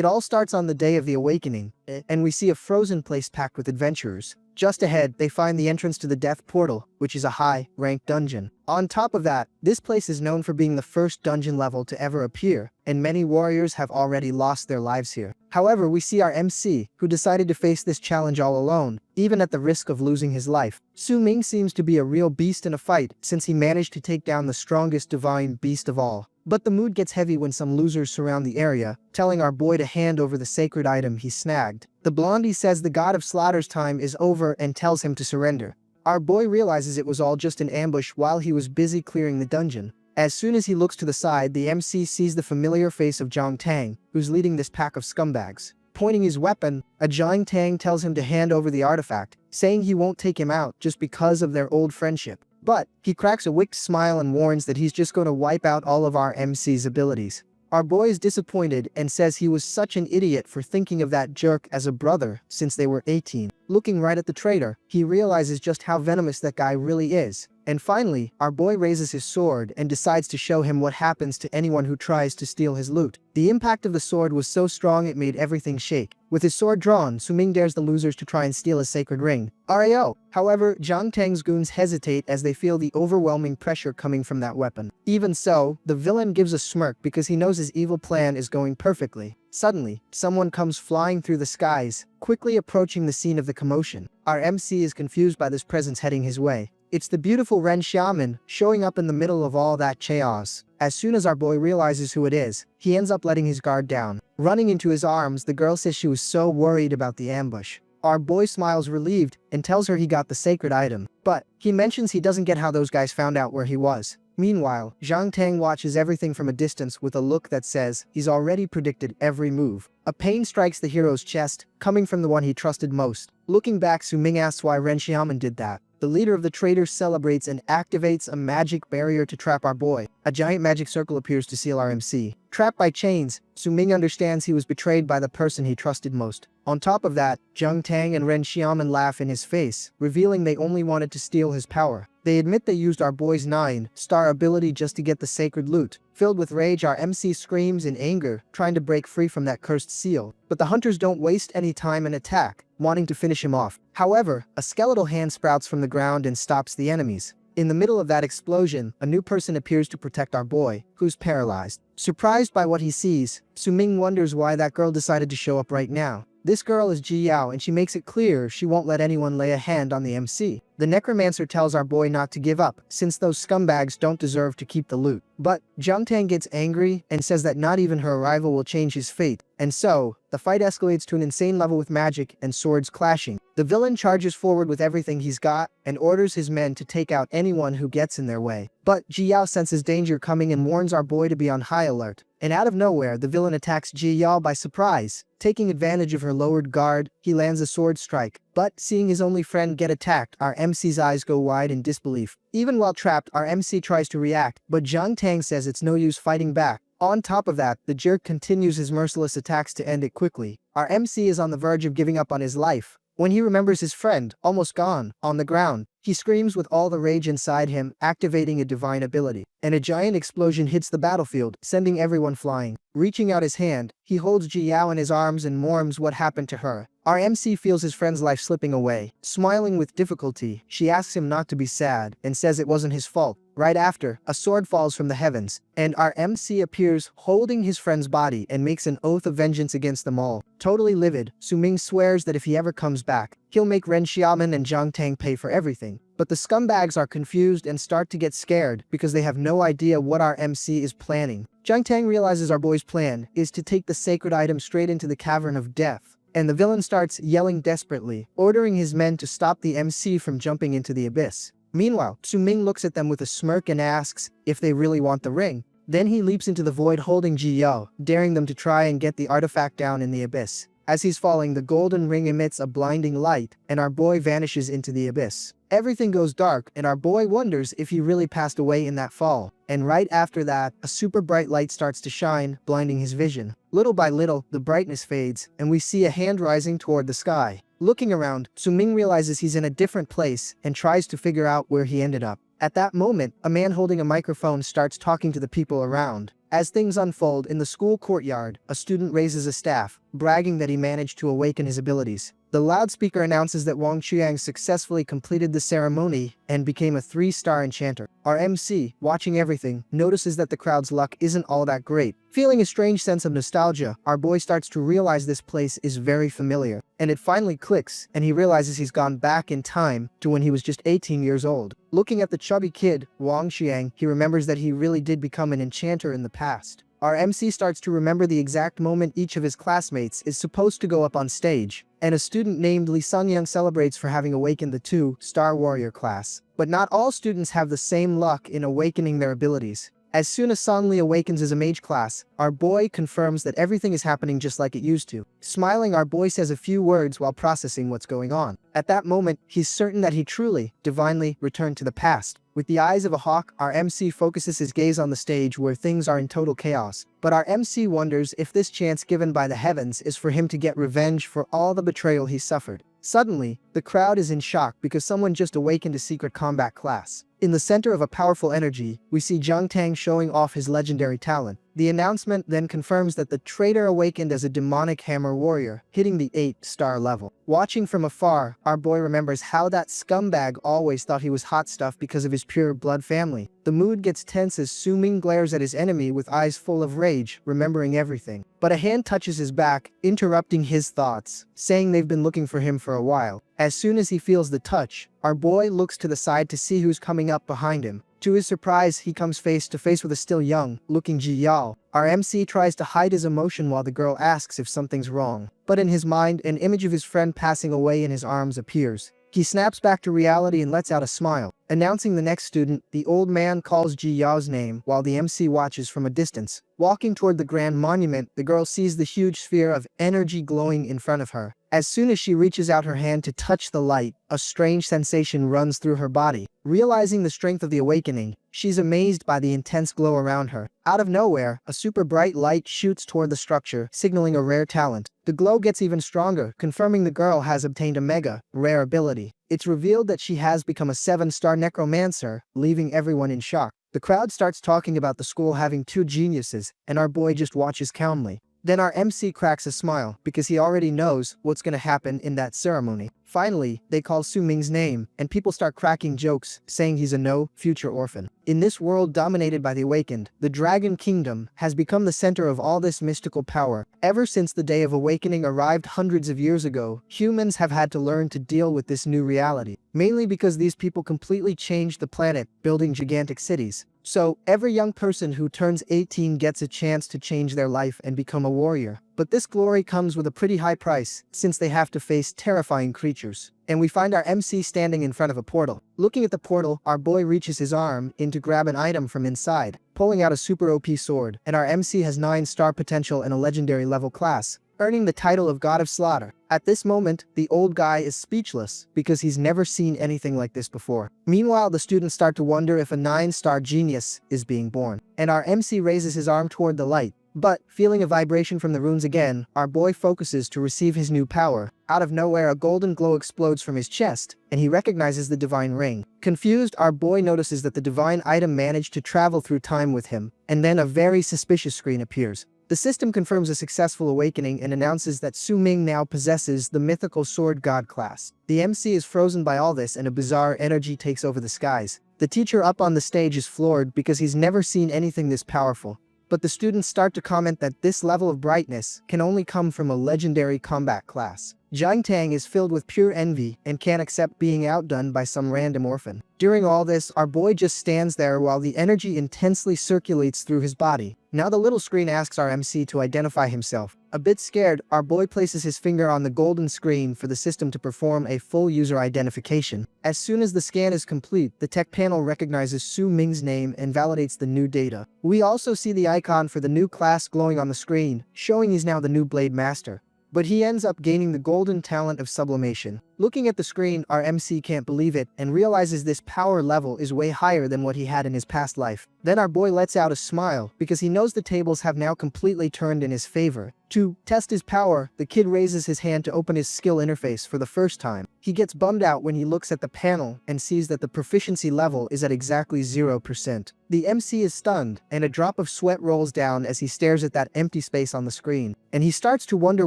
It all starts on the day of the awakening, and we see a frozen place packed with adventurers. Just ahead, they find the entrance to the Death Portal, which is a high-ranked dungeon. On top of that, this place is known for being the first dungeon level to ever appear, and many warriors have already lost their lives here. However, we see our MC, who decided to face this challenge all alone, even at the risk of losing his life. Su-ming seems to be a real beast in a fight, since he managed to take down the strongest divine beast of all. But the mood gets heavy when some losers surround the area, telling our boy to hand over the sacred item he snagged. The blondie says the god of slaughter's time is over and tells him to surrender. Our boy realizes it was all just an ambush while he was busy clearing the dungeon. As soon as he looks to the side, the MC sees the familiar face of Zhang Tang, who's leading this pack of scumbags. Pointing his weapon, Zhang Tang tells him to hand over the artifact, saying he won't take him out just because of their old friendship. But he cracks a wicked smile and warns that he's just going to wipe out all of our MC's abilities. Our boy is disappointed and says he was such an idiot for thinking of that jerk as a brother since they were 18. Looking right at the traitor, he realizes just how venomous that guy really is. And finally, our boy raises his sword and decides to show him what happens to anyone who tries to steal his loot. The impact of the sword was so strong it made everything shake. With his sword drawn, Su-ming dares the losers to try and steal his sacred ring. RAO! However, Zhang Tang's goons hesitate as they feel the overwhelming pressure coming from that weapon. Even so, the villain gives a smirk because he knows his evil plan is going perfectly. Suddenly, someone comes flying through the skies, quickly approaching the scene of the commotion. Our MC is confused by this presence heading his way. It's the beautiful Ren Xiaoman, showing up in the middle of all that chaos. As soon as our boy realizes who it is, he ends up letting his guard down. Running into his arms, the girl says she was so worried about the ambush. Our boy smiles relieved and tells her he got the sacred item, but he mentions he doesn't get how those guys found out where he was. Meanwhile, Zhang Tang watches everything from a distance with a look that says he's already predicted every move. A pain strikes the hero's chest, coming from the one he trusted most. Looking back, Su-ming asks why Ren Xiaoman did that. The leader of the traitors celebrates and activates a magic barrier to trap our boy. A giant magic circle appears to seal our MC. Trapped by chains, Su-ming understands he was betrayed by the person he trusted most. On top of that, Zhang Tang and Ren Xiaoman laugh in his face, revealing they only wanted to steal his power. They admit they used our boy's 9-star ability just to get the sacred loot. Filled with rage, our MC screams in anger, trying to break free from that cursed seal. But the hunters don't waste any time and attack, wanting to finish him off. However, a skeletal hand sprouts from the ground and stops the enemies. In the middle of that explosion, a new person appears to protect our boy, who's paralyzed. Surprised by what he sees, Su-ming wonders why that girl decided to show up right now. This girl is Ji Yao, and she makes it clear she won't let anyone lay a hand on the MC. The necromancer tells our boy not to give up, since those scumbags don't deserve to keep the loot. But Zhang Tang gets angry and says that not even her arrival will change his fate. And so, the fight escalates to an insane level with magic and swords clashing. The villain charges forward with everything he's got and orders his men to take out anyone who gets in their way. But Ji Yao senses danger coming and warns our boy to be on high alert. And out of nowhere, the villain attacks Ji Yao by surprise. Taking advantage of her lowered guard, he lands a sword strike. But seeing his only friend get attacked, our MC's eyes go wide in disbelief. Even while trapped, our MC tries to react, but Zhang Tang says it's no use fighting back. On top of that, the jerk continues his merciless attacks to end it quickly. Our MC is on the verge of giving up on his life when he remembers his friend, almost gone, on the ground. He screams with all the rage inside him, activating a divine ability. And a giant explosion hits the battlefield, sending everyone flying. Reaching out his hand, he holds Ji Yao in his arms and mourns what happened to her. Our MC feels his friend's life slipping away. Smiling with difficulty, she asks him not to be sad and says it wasn't his fault. Right after, a sword falls from the heavens, and our MC appears holding his friend's body and makes an oath of vengeance against them all. Totally livid, Su-ming swears that if he ever comes back, he'll make Ren Xiaoman and Zhang Tang pay for everything. But the scumbags are confused and start to get scared because they have no idea what our MC is planning. Zhang Tang realizes our boy's plan is to take the sacred item straight into the cavern of death. And the villain starts yelling desperately, ordering his men to stop the MC from jumping into the abyss. Meanwhile, Su-ming looks at them with a smirk and asks if they really want the ring. Then he leaps into the void holding Ji Yao, daring them to try and get the artifact down in the abyss. As he's falling, the golden ring emits a blinding light, and our boy vanishes into the abyss. Everything goes dark, and our boy wonders if he really passed away in that fall. And right after that, a super bright light starts to shine, blinding his vision. Little by little, the brightness fades, and we see a hand rising toward the sky. Looking around, Su-ming realizes he's in a different place and tries to figure out where he ended up. At that moment, a man holding a microphone starts talking to the people around. As things unfold in the school courtyard, a student raises a staff, bragging that he managed to awaken his abilities. The loudspeaker announces that Wang Qiang successfully completed the ceremony and became a 3-star enchanter. Our MC, watching everything, notices that the crowd's luck isn't all that great. Feeling a strange sense of nostalgia, our boy starts to realize this place is very familiar. And it finally clicks, and he realizes he's gone back in time to when he was just 18 years old. Looking at the chubby kid, Wang Qiang, he remembers that he really did become an enchanter in the past. Our MC starts to remember the exact moment each of his classmates is supposed to go up on stage, and a student named Li Sunyoung celebrates for having awakened the 2-star warrior class. But not all students have the same luck in awakening their abilities. As soon as Son Li awakens as a mage class, our boy confirms that everything is happening just like it used to. Smiling, our boy says a few words while processing what's going on. At that moment, he's certain that he truly, divinely, returned to the past. With the eyes of a hawk, our MC focuses his gaze on the stage where things are in total chaos. But our MC wonders if this chance given by the heavens is for him to get revenge for all the betrayal he suffered. Suddenly, the crowd is in shock because someone just awakened a secret combat class. In the center of a powerful energy, we see Zhang Tang showing off his legendary talent. The announcement then confirms that the traitor awakened as a demonic hammer warrior, hitting the 8-star level. Watching from afar, our boy remembers how that scumbag always thought he was hot stuff because of his pure blood family. The mood gets tense as Su Ming glares at his enemy with eyes full of rage, remembering everything. But a hand touches his back, interrupting his thoughts, saying they've been looking for him for a while. As soon as he feels the touch, our boy looks to the side to see who's coming up behind him. To his surprise, he comes face to face with a still young-looking Ji Yao. Our MC tries to hide his emotion while the girl asks if something's wrong. But in his mind, an image of his friend passing away in his arms appears. He snaps back to reality and lets out a smile. Announcing the next student, the old man calls Ji Yao's name while the MC watches from a distance. Walking toward the grand monument, the girl sees the huge sphere of energy glowing in front of her. As soon as she reaches out her hand to touch the light, a strange sensation runs through her body. Realizing the strength of the awakening, she's amazed by the intense glow around her. Out of nowhere, a super bright light shoots toward the structure, signaling a rare talent. The glow gets even stronger, confirming the girl has obtained a mega rare ability. It's revealed that she has become a 7-star necromancer, leaving everyone in shock. The crowd starts talking about the school having 2 geniuses, and our boy just watches calmly. Then our MC cracks a smile, because he already knows what's gonna happen in that ceremony. Finally, they call Su Ming's name, and people start cracking jokes, saying he's a no-future orphan. In this world dominated by the awakened, the Dragon Kingdom has become the center of all this mystical power. Ever since the Day of Awakening arrived hundreds of years ago, humans have had to learn to deal with this new reality. Mainly because these people completely changed the planet, building gigantic cities. So, every young person who turns 18 gets a chance to change their life and become a warrior. But this glory comes with a pretty high price, since they have to face terrifying creatures. And we find our MC standing in front of a portal. Looking at the portal, our boy reaches his arm in to grab an item from inside, pulling out a super OP sword, and our MC has 9-star potential and a legendary level class, earning the title of God of Slaughter. At this moment, the old guy is speechless because he's never seen anything like this before. Meanwhile, the students start to wonder if a 9-star genius is being born, and our MC raises his arm toward the light. But, feeling a vibration from the runes again, our boy focuses to receive his new power. Out of nowhere, a golden glow explodes from his chest, and he recognizes the divine ring. Confused, our boy notices that the divine item managed to travel through time with him, and then a very suspicious screen appears. The system confirms a successful awakening and announces that Su Ming now possesses the mythical sword god class. The MC is frozen by all this and a bizarre energy takes over the skies. The teacher up on the stage is floored because he's never seen anything this powerful. But the students start to comment that this level of brightness can only come from a legendary combat class. Zhang Tang is filled with pure envy and can't accept being outdone by some random orphan. During all this, our boy just stands there while the energy intensely circulates through his body. Now the little screen asks our MC to identify himself. A bit scared, our boy places his finger on the golden screen for the system to perform a full user identification. As soon as the scan is complete, the tech panel recognizes Su Ming's name and validates the new data. We also see the icon for the new class glowing on the screen, showing he's now the new Blade Master. But he ends up gaining the golden talent of sublimation. Looking at the screen, our MC can't believe it and realizes this power level is way higher than what he had in his past life. Then our boy lets out a smile because he knows the tables have now completely turned in his favor. To test his power, the kid raises his hand to open his skill interface for the first time. He gets bummed out when he looks at the panel and sees that the proficiency level is at exactly 0%. The MC is stunned, and a drop of sweat rolls down as he stares at that empty space on the screen, and he starts to wonder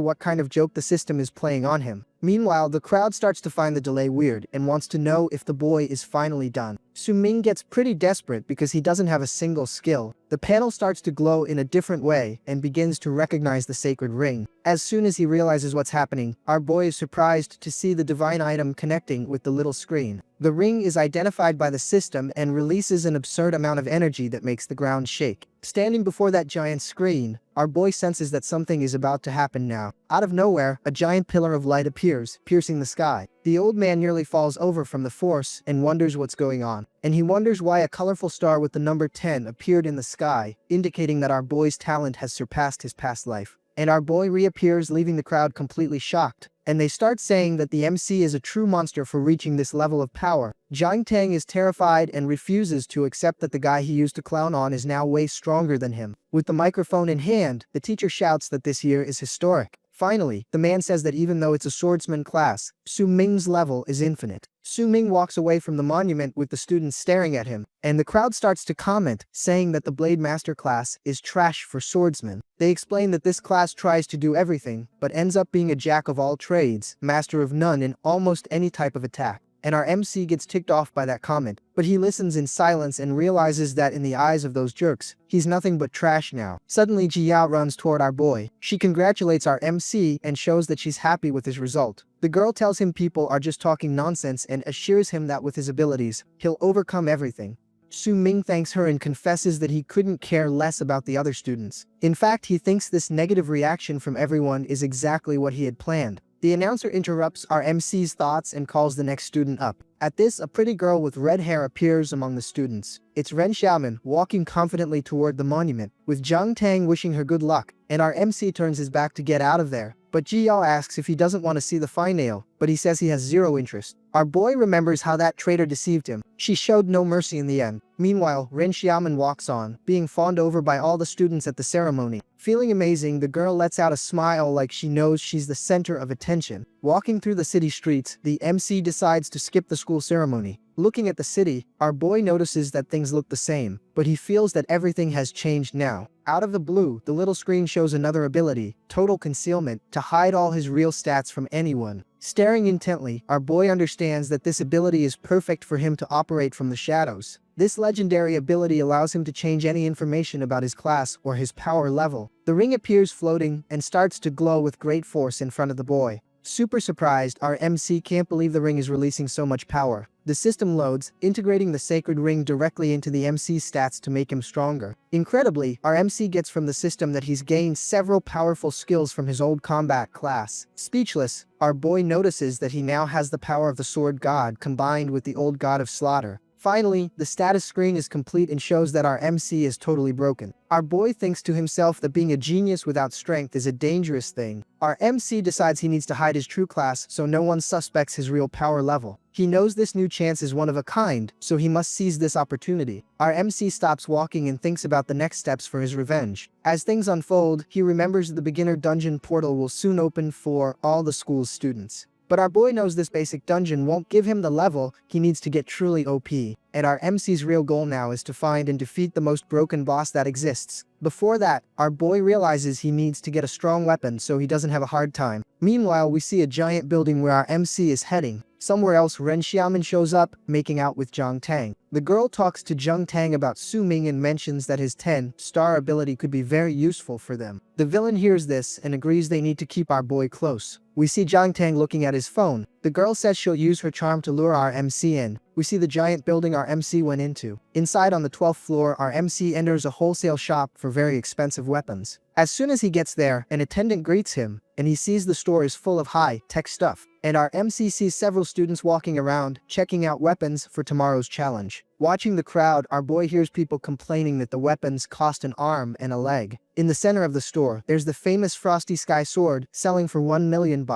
what kind of joke the system is playing on him. Meanwhile, the crowd starts to find the delay weird and wants to know if the boy is finally done. Su-ming gets pretty desperate because he doesn't have a single skill. The panel starts to glow in a different way and begins to recognize the sacred ring. As soon as he realizes what's happening, our boy is surprised to see the divine item connecting with the little screen. The ring is identified by the system and releases an absurd amount of energy that makes the ground shake. Standing before that giant screen, our boy senses that something is about to happen now. Out of nowhere, a giant pillar of light appears, piercing the sky. The old man nearly falls over from the force and wonders what's going on. And he wonders why a colorful star with the number 10 appeared in the sky, indicating that our boy's talent has surpassed his past life. And our boy reappears, leaving the crowd completely shocked. And they start saying that the MC is a true monster for reaching this level of power. Jiang Tang is terrified and refuses to accept that the guy he used to clown on is now way stronger than him. With the microphone in hand, the teacher shouts that this year is historic. Finally, the man says that even though it's a swordsman class, Su-ming's level is infinite. Su-ming walks away from the monument with the students staring at him, and the crowd starts to comment, saying that the Blade Master class is trash for swordsmen. They explain that this class tries to do everything, but ends up being a jack of all trades, master of none in almost any type of attack. And our MC gets ticked off by that comment, but he listens in silence and realizes that in the eyes of those jerks, he's nothing but trash now. Suddenly Jiyao runs toward our boy. She congratulates our MC and shows that she's happy with his result. The girl tells him people are just talking nonsense and assures him that with his abilities, he'll overcome everything. Su-ming thanks her and confesses that he couldn't care less about the other students. In fact, he thinks this negative reaction from everyone is exactly what he had planned. The announcer interrupts our MC's thoughts and calls the next student up. At this, a pretty girl with red hair appears among the students. It's Ren Xiaoman walking confidently toward the monument, with Jiang Tang wishing her good luck, and our MC turns his back to get out of there. But Ji Yao asks if he doesn't want to see the finale, but he says he has zero interest. Our boy remembers how that traitor deceived him. She showed no mercy in the end. Meanwhile, Ren Xiaoman walks on, being fawned over by all the students at the ceremony. Feeling amazing, the girl lets out a smile like she knows she's the center of attention. Walking through the city streets, the MC decides to skip the school ceremony. Looking at the city, our boy notices that things look the same, but he feels that everything has changed now. Out of the blue, the little screen shows another ability, Total Concealment, to hide all his real stats from anyone. Staring intently, our boy understands that this ability is perfect for him to operate from the shadows. This legendary ability allows him to change any information about his class or his power level. The ring appears floating and starts to glow with great force in front of the boy. Super surprised, our MC can't believe the ring is releasing so much power. The system loads, integrating the sacred ring directly into the MC's stats to make him stronger. Incredibly, our MC gets from the system that he's gained several powerful skills from his old combat class. Speechless, our boy notices that he now has the power of the sword god combined with the old god of slaughter. Finally, the status screen is complete and shows that our MC is totally broken. Our boy thinks to himself that being a genius without strength is a dangerous thing. Our MC decides he needs to hide his true class so no one suspects his real power level. He knows this new chance is one of a kind, so he must seize this opportunity. Our MC stops walking and thinks about the next steps for his revenge. As things unfold, he remembers the beginner dungeon portal will soon open for all the school's students. But our boy knows this basic dungeon won't give him the level he needs to get truly OP, and our MC's real goal now is to find and defeat the most broken boss that exists. Before that, our boy realizes he needs to get a strong weapon so he doesn't have a hard time. Meanwhile, we see a giant building where our MC is heading. Somewhere else, Ren Xiaoman shows up, making out with Jiang Tang. The girl talks to Jiang Tang about Su-ming and mentions that his 10-star ability could be very useful for them. The villain hears this and agrees they need to keep our boy close. We see Jiang Tang looking at his phone. The girl says she'll use her charm to lure our MC in. We see the giant building our MC went into. Inside on the 12th floor, our MC enters a wholesale shop for very expensive weapons. As soon as he gets there, an attendant greets him, and he sees the store is full of high-tech stuff. And our MC sees several students walking around, checking out weapons for tomorrow's challenge. Watching the crowd, our boy hears people complaining that the weapons cost an arm and a leg. In the center of the store, there's the famous Frosty Sky sword, selling for $1 million.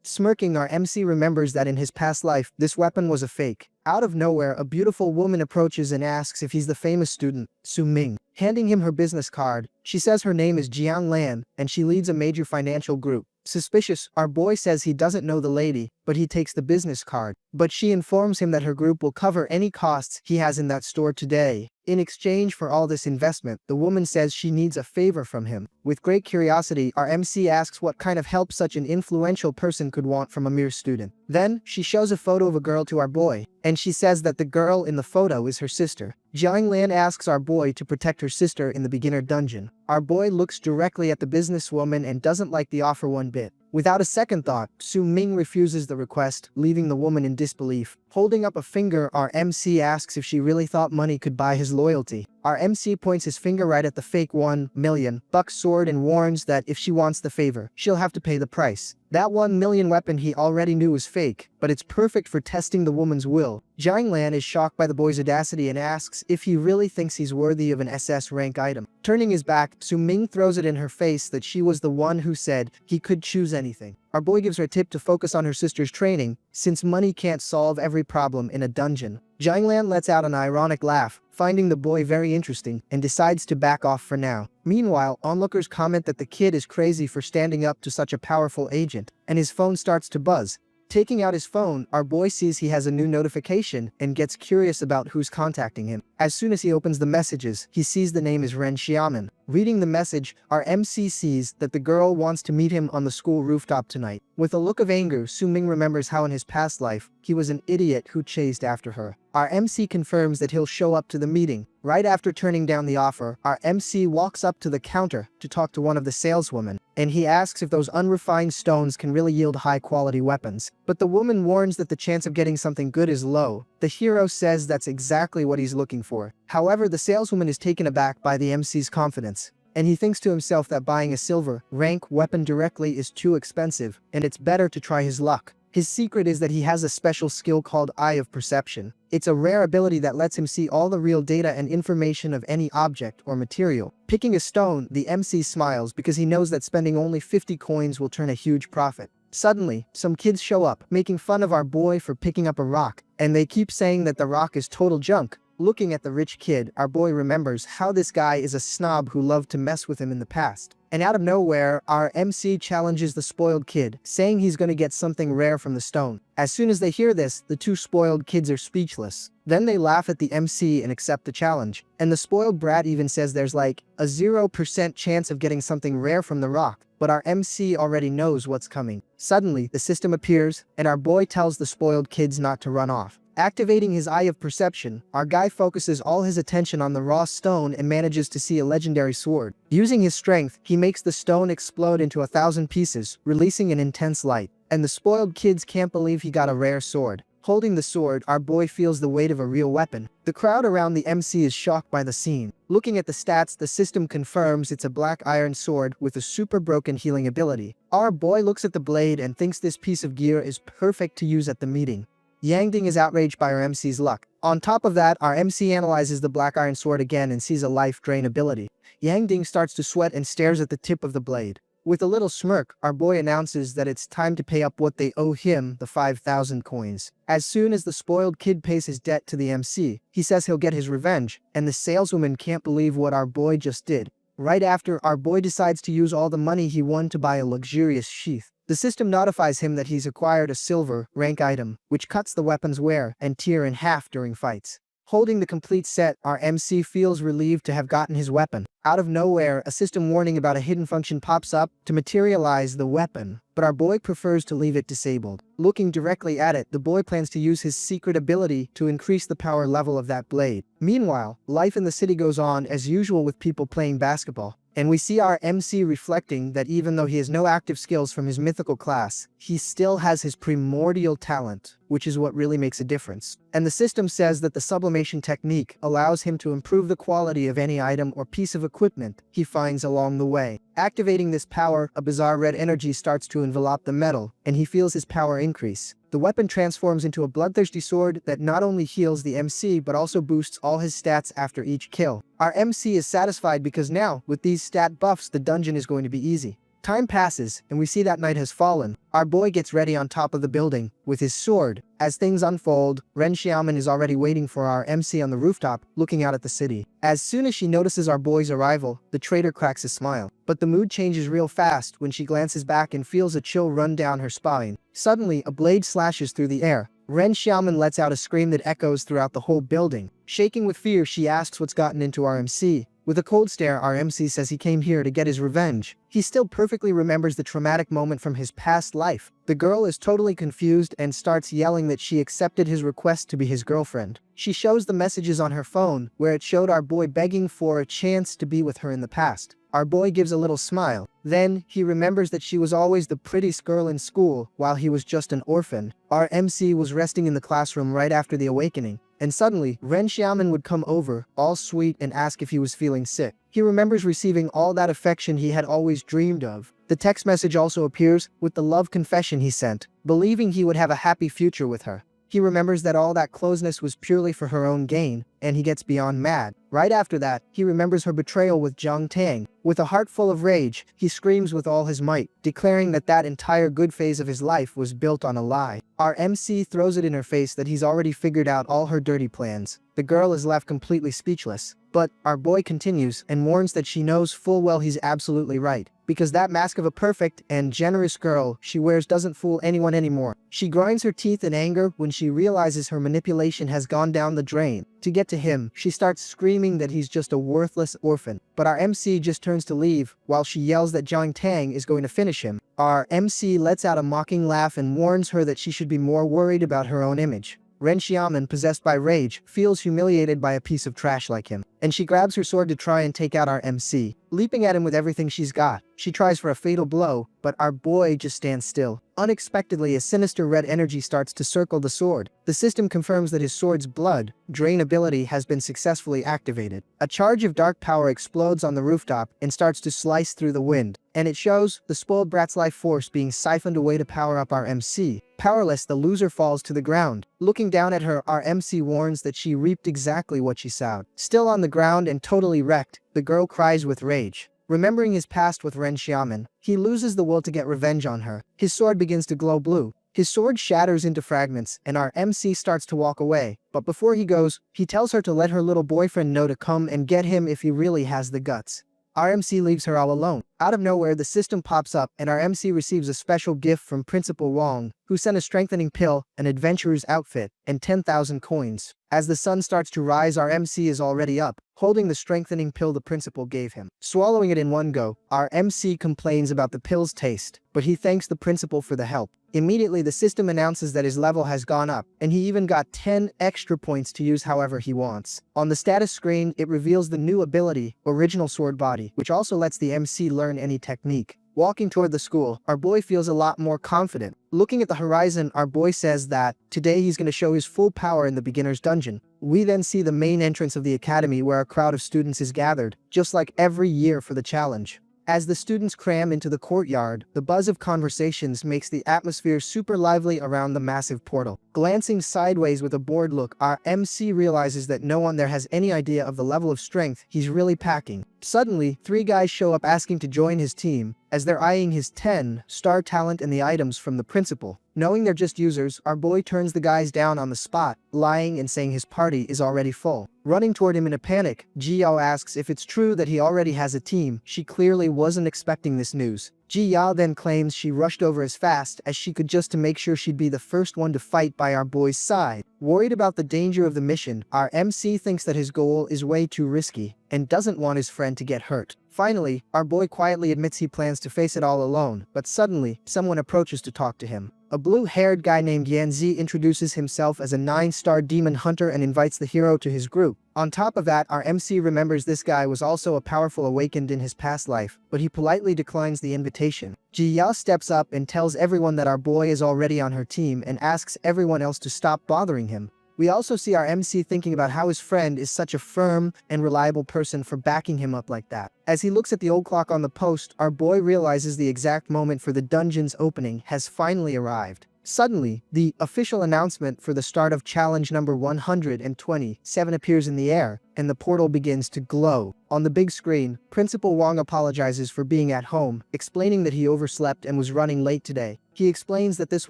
Smirking, our MC remembers that in his past life, this weapon was a fake. Out of nowhere, a beautiful woman approaches and asks if he's the famous student, Su Ming. Handing him her business card, she says her name is Jiang Lan, and she leads a major financial group. Suspicious, our boy says he doesn't know the lady, but he takes the business card. But she informs him that her group will cover any costs he has in that store today. In exchange for all this investment, the woman says she needs a favor from him. With great curiosity, our MC asks what kind of help such an influential person could want from a mere student. Then, she shows a photo of a girl to our boy, and she says that the girl in the photo is her sister. Jiang Lan asks our boy to protect her sister in the beginner dungeon. Our boy looks directly at the businesswoman and doesn't like the offer one bit. Without a second thought, Su Ming refuses the request, leaving the woman in disbelief. Holding up a finger, our MC asks if she really thought money could buy his loyalty. Our MC points his finger right at the fake $1 million sword and warns that if she wants the favor, she'll have to pay the price. That $1 million weapon he already knew was fake, but it's perfect for testing the woman's will. Jiang Lan is shocked by the boy's audacity and asks if he really thinks he's worthy of an SS rank item. Turning his back, Su Ming throws it in her face that she was the one who said he could choose anything. Our boy gives her a tip to focus on her sister's training, since money can't solve every problem in a dungeon. Jiang Lan lets out an ironic laugh, finding the boy very interesting, and decides to back off for now. Meanwhile, onlookers comment that the kid is crazy for standing up to such a powerful agent, and his phone starts to buzz. Taking out his phone, our boy sees he has a new notification and gets curious about who's contacting him. As soon as he opens the messages, he sees the name is Ren Xiamen. Reading the message, our MC sees that the girl wants to meet him on the school rooftop tonight. With a look of anger, Su Ming remembers how in his past life, he was an idiot who chased after her. Our MC confirms that he'll show up to the meeting. Right after turning down the offer, our MC walks up to the counter to talk to one of the saleswomen, and he asks if those unrefined stones can really yield high-quality weapons. But the woman warns that the chance of getting something good is low. The hero says that's exactly what he's looking for. However, the saleswoman is taken aback by the MC's confidence, and he thinks to himself that buying a silver rank weapon directly is too expensive, and it's better to try his luck. His secret is that he has a special skill called Eye of Perception. It's a rare ability that lets him see all the real data and information of any object or material. Picking a stone, the MC smiles because he knows that spending only 50 coins will turn a huge profit. Suddenly, some kids show up, making fun of our boy for picking up a rock, and they keep saying that the rock is total junk. Looking at the rich kid, our boy remembers how this guy is a snob who loved to mess with him in the past. And out of nowhere, our MC challenges the spoiled kid, saying he's gonna get something rare from the stone. As soon as they hear this, the two spoiled kids are speechless. Then they laugh at the MC and accept the challenge. And the spoiled brat even says there's like a 0% chance of getting something rare from the rock. But our MC already knows what's coming. Suddenly, the system appears, and our boy tells the spoiled kids not to run off. Activating his Eye of Perception, our guy focuses all his attention on the raw stone and manages to see a legendary sword. Using his strength, he makes the stone explode into 1,000 pieces, releasing an intense light. And the spoiled kids can't believe he got a rare sword. Holding the sword, our boy feels the weight of a real weapon. The crowd around the MC is shocked by the scene. Looking at the stats, the system confirms it's a black iron sword with a super broken healing ability. Our boy looks at the blade and thinks this piece of gear is perfect to use at the meeting. Yang Ding is outraged by our MC's luck. On top of that, our MC analyzes the black iron sword again and sees a life drain ability. Yang Ding starts to sweat and stares at the tip of the blade. With a little smirk, our boy announces that it's time to pay up what they owe him, the 5,000 coins. As soon as the spoiled kid pays his debt to the MC, he says he'll get his revenge, and the saleswoman can't believe what our boy just did. Right after, our boy decides to use all the money he won to buy a luxurious sheath. The system notifies him that he's acquired a silver rank item, which cuts the weapon's wear and tear in half during fights. Holding the complete set, our MC feels relieved to have gotten his weapon. Out of nowhere, a system warning about a hidden function pops up to materialize the weapon, but our boy prefers to leave it disabled. Looking directly at it, the boy plans to use his secret ability to increase the power level of that blade. Meanwhile, life in the city goes on as usual with people playing basketball. And we see our MC reflecting that even though he has no active skills from his mythical class, he still has his primordial talent, which is what really makes a difference. And the system says that the sublimation technique allows him to improve the quality of any item or piece of equipment he finds along the way. Activating this power, a bizarre red energy starts to envelop the metal, and he feels his power increase. The weapon transforms into a bloodthirsty sword that not only heals the MC but also boosts all his stats after each kill. Our MC is satisfied because now, with these stat buffs, the dungeon is going to be easy. Time passes, and we see that night has fallen. Our boy gets ready on top of the building with his sword. As things unfold, Ren Xiaoman is already waiting for our MC on the rooftop, looking out at the city. As soon as she notices our boy's arrival, the traitor cracks a smile. But the mood changes real fast when she glances back and feels a chill run down her spine. Suddenly, a blade slashes through the air. Ren Xiaoman lets out a scream that echoes throughout the whole building. Shaking with fear, she asks what's gotten into our MC. With a cold stare, our MC says he came here to get his revenge. He still perfectly remembers the traumatic moment from his past life. The girl is totally confused and starts yelling that she accepted his request to be his girlfriend. She shows the messages on her phone, where it showed our boy begging for a chance to be with her in the past. Our boy gives a little smile. Then, he remembers that she was always the prettiest girl in school, while he was just an orphan. Our MC was resting in the classroom right after the awakening. And suddenly, Ren Xiaoman would come over, all sweet, and ask if he was feeling sick. He remembers receiving all that affection he had always dreamed of. The text message also appears with the love confession he sent, believing he would have a happy future with her. He remembers that all that closeness was purely for her own gain, and he gets beyond mad. Right after that, he remembers her betrayal with Zhang Tang. With a heart full of rage, he screams with all his might, declaring that that entire good phase of his life was built on a lie. Our MC throws it in her face that he's already figured out all her dirty plans. The girl is left completely speechless. But our boy continues and warns that she knows full well he's absolutely right, because that mask of a perfect and generous girl she wears doesn't fool anyone anymore. She grinds her teeth in anger when she realizes her manipulation has gone down the drain. To get to him, she starts screaming that he's just a worthless orphan. But our MC just turns to leave, while she yells that Zhang Tang is going to finish him. Our MC lets out a mocking laugh and warns her that she should be more worried about her own image. Ren Xiaoman, possessed by rage, feels humiliated by a piece of trash like him, and she grabs her sword to try and take out our MC. Leaping at him with everything she's got, she tries for a fatal blow, but our boy just stands still. Unexpectedly, a sinister red energy starts to circle the sword. The system confirms that his sword's blood drain ability has been successfully activated. A charge of dark power explodes on the rooftop and starts to slice through the wind, and it shows the spoiled brat's life force being siphoned away to power up our MC. Powerless, the loser falls to the ground. Looking down at her, our MC warns that she reaped exactly what she sowed. Still on the ground and totally wrecked, the girl cries with rage. Remembering his past with Ren Xiaoman, he loses the will to get revenge on her. His sword begins to glow blue. His sword shatters into fragments, and our MC starts to walk away. But before he goes, he tells her to let her little boyfriend know to come and get him if he really has the guts. Our MC leaves her all alone. Out of nowhere, the system pops up, and our MC receives a special gift from Principal Wong, who sent a strengthening pill, an adventurer's outfit, and 10,000 coins. As the sun starts to rise, our MC is already up, holding the strengthening pill the principal gave him. Swallowing it in one go, our MC complains about the pill's taste, but he thanks the principal for the help. Immediately, the system announces that his level has gone up, and he even got 10 extra points to use however he wants. On the status screen, it reveals the new ability, Original Sword Body, which also lets the MC learn any technique. Walking toward the school, our boy feels a lot more confident. Looking at the horizon, our boy says that today he's going to show his full power in the beginner's dungeon. We then see the main entrance of the academy where a crowd of students is gathered, just like every year for the challenge. As the students cram into the courtyard, the buzz of conversations makes the atmosphere super lively around the massive portal. Glancing sideways with a bored look, our MC realizes that no one there has any idea of the level of strength he's really packing. Suddenly, 3 guys show up asking to join his team, as they're eyeing his 10-star talent and the items from the principal. Knowing they're just users, our boy turns the guys down on the spot, lying and saying his party is already full. Running toward him in a panic, Ji Yao asks if it's true that he already has a team. She clearly wasn't expecting this news. Ji Yao then claims she rushed over as fast as she could just to make sure she'd be the first one to fight by our boy's side. Worried about the danger of the mission, our MC thinks that his goal is way too risky and doesn't want his friend to get hurt. Finally, our boy quietly admits he plans to face it all alone, but suddenly, someone approaches to talk to him. A blue-haired guy named Yanzi introduces himself as a 9-star demon hunter and invites the hero to his group. On top of that, our MC remembers this guy was also a powerful awakened in his past life, but he politely declines the invitation. Ji Yao steps up and tells everyone that our boy is already on her team and asks everyone else to stop bothering him. We also see our MC thinking about how his friend is such a firm and reliable person for backing him up like that. As he looks at the old clock on the post, our boy realizes the exact moment for the dungeon's opening has finally arrived. Suddenly, the official announcement for the start of challenge number 127 appears in the air, and the portal begins to glow. On the big screen, Principal Wong apologizes for being at home, explaining that he overslept and was running late today. He explains that this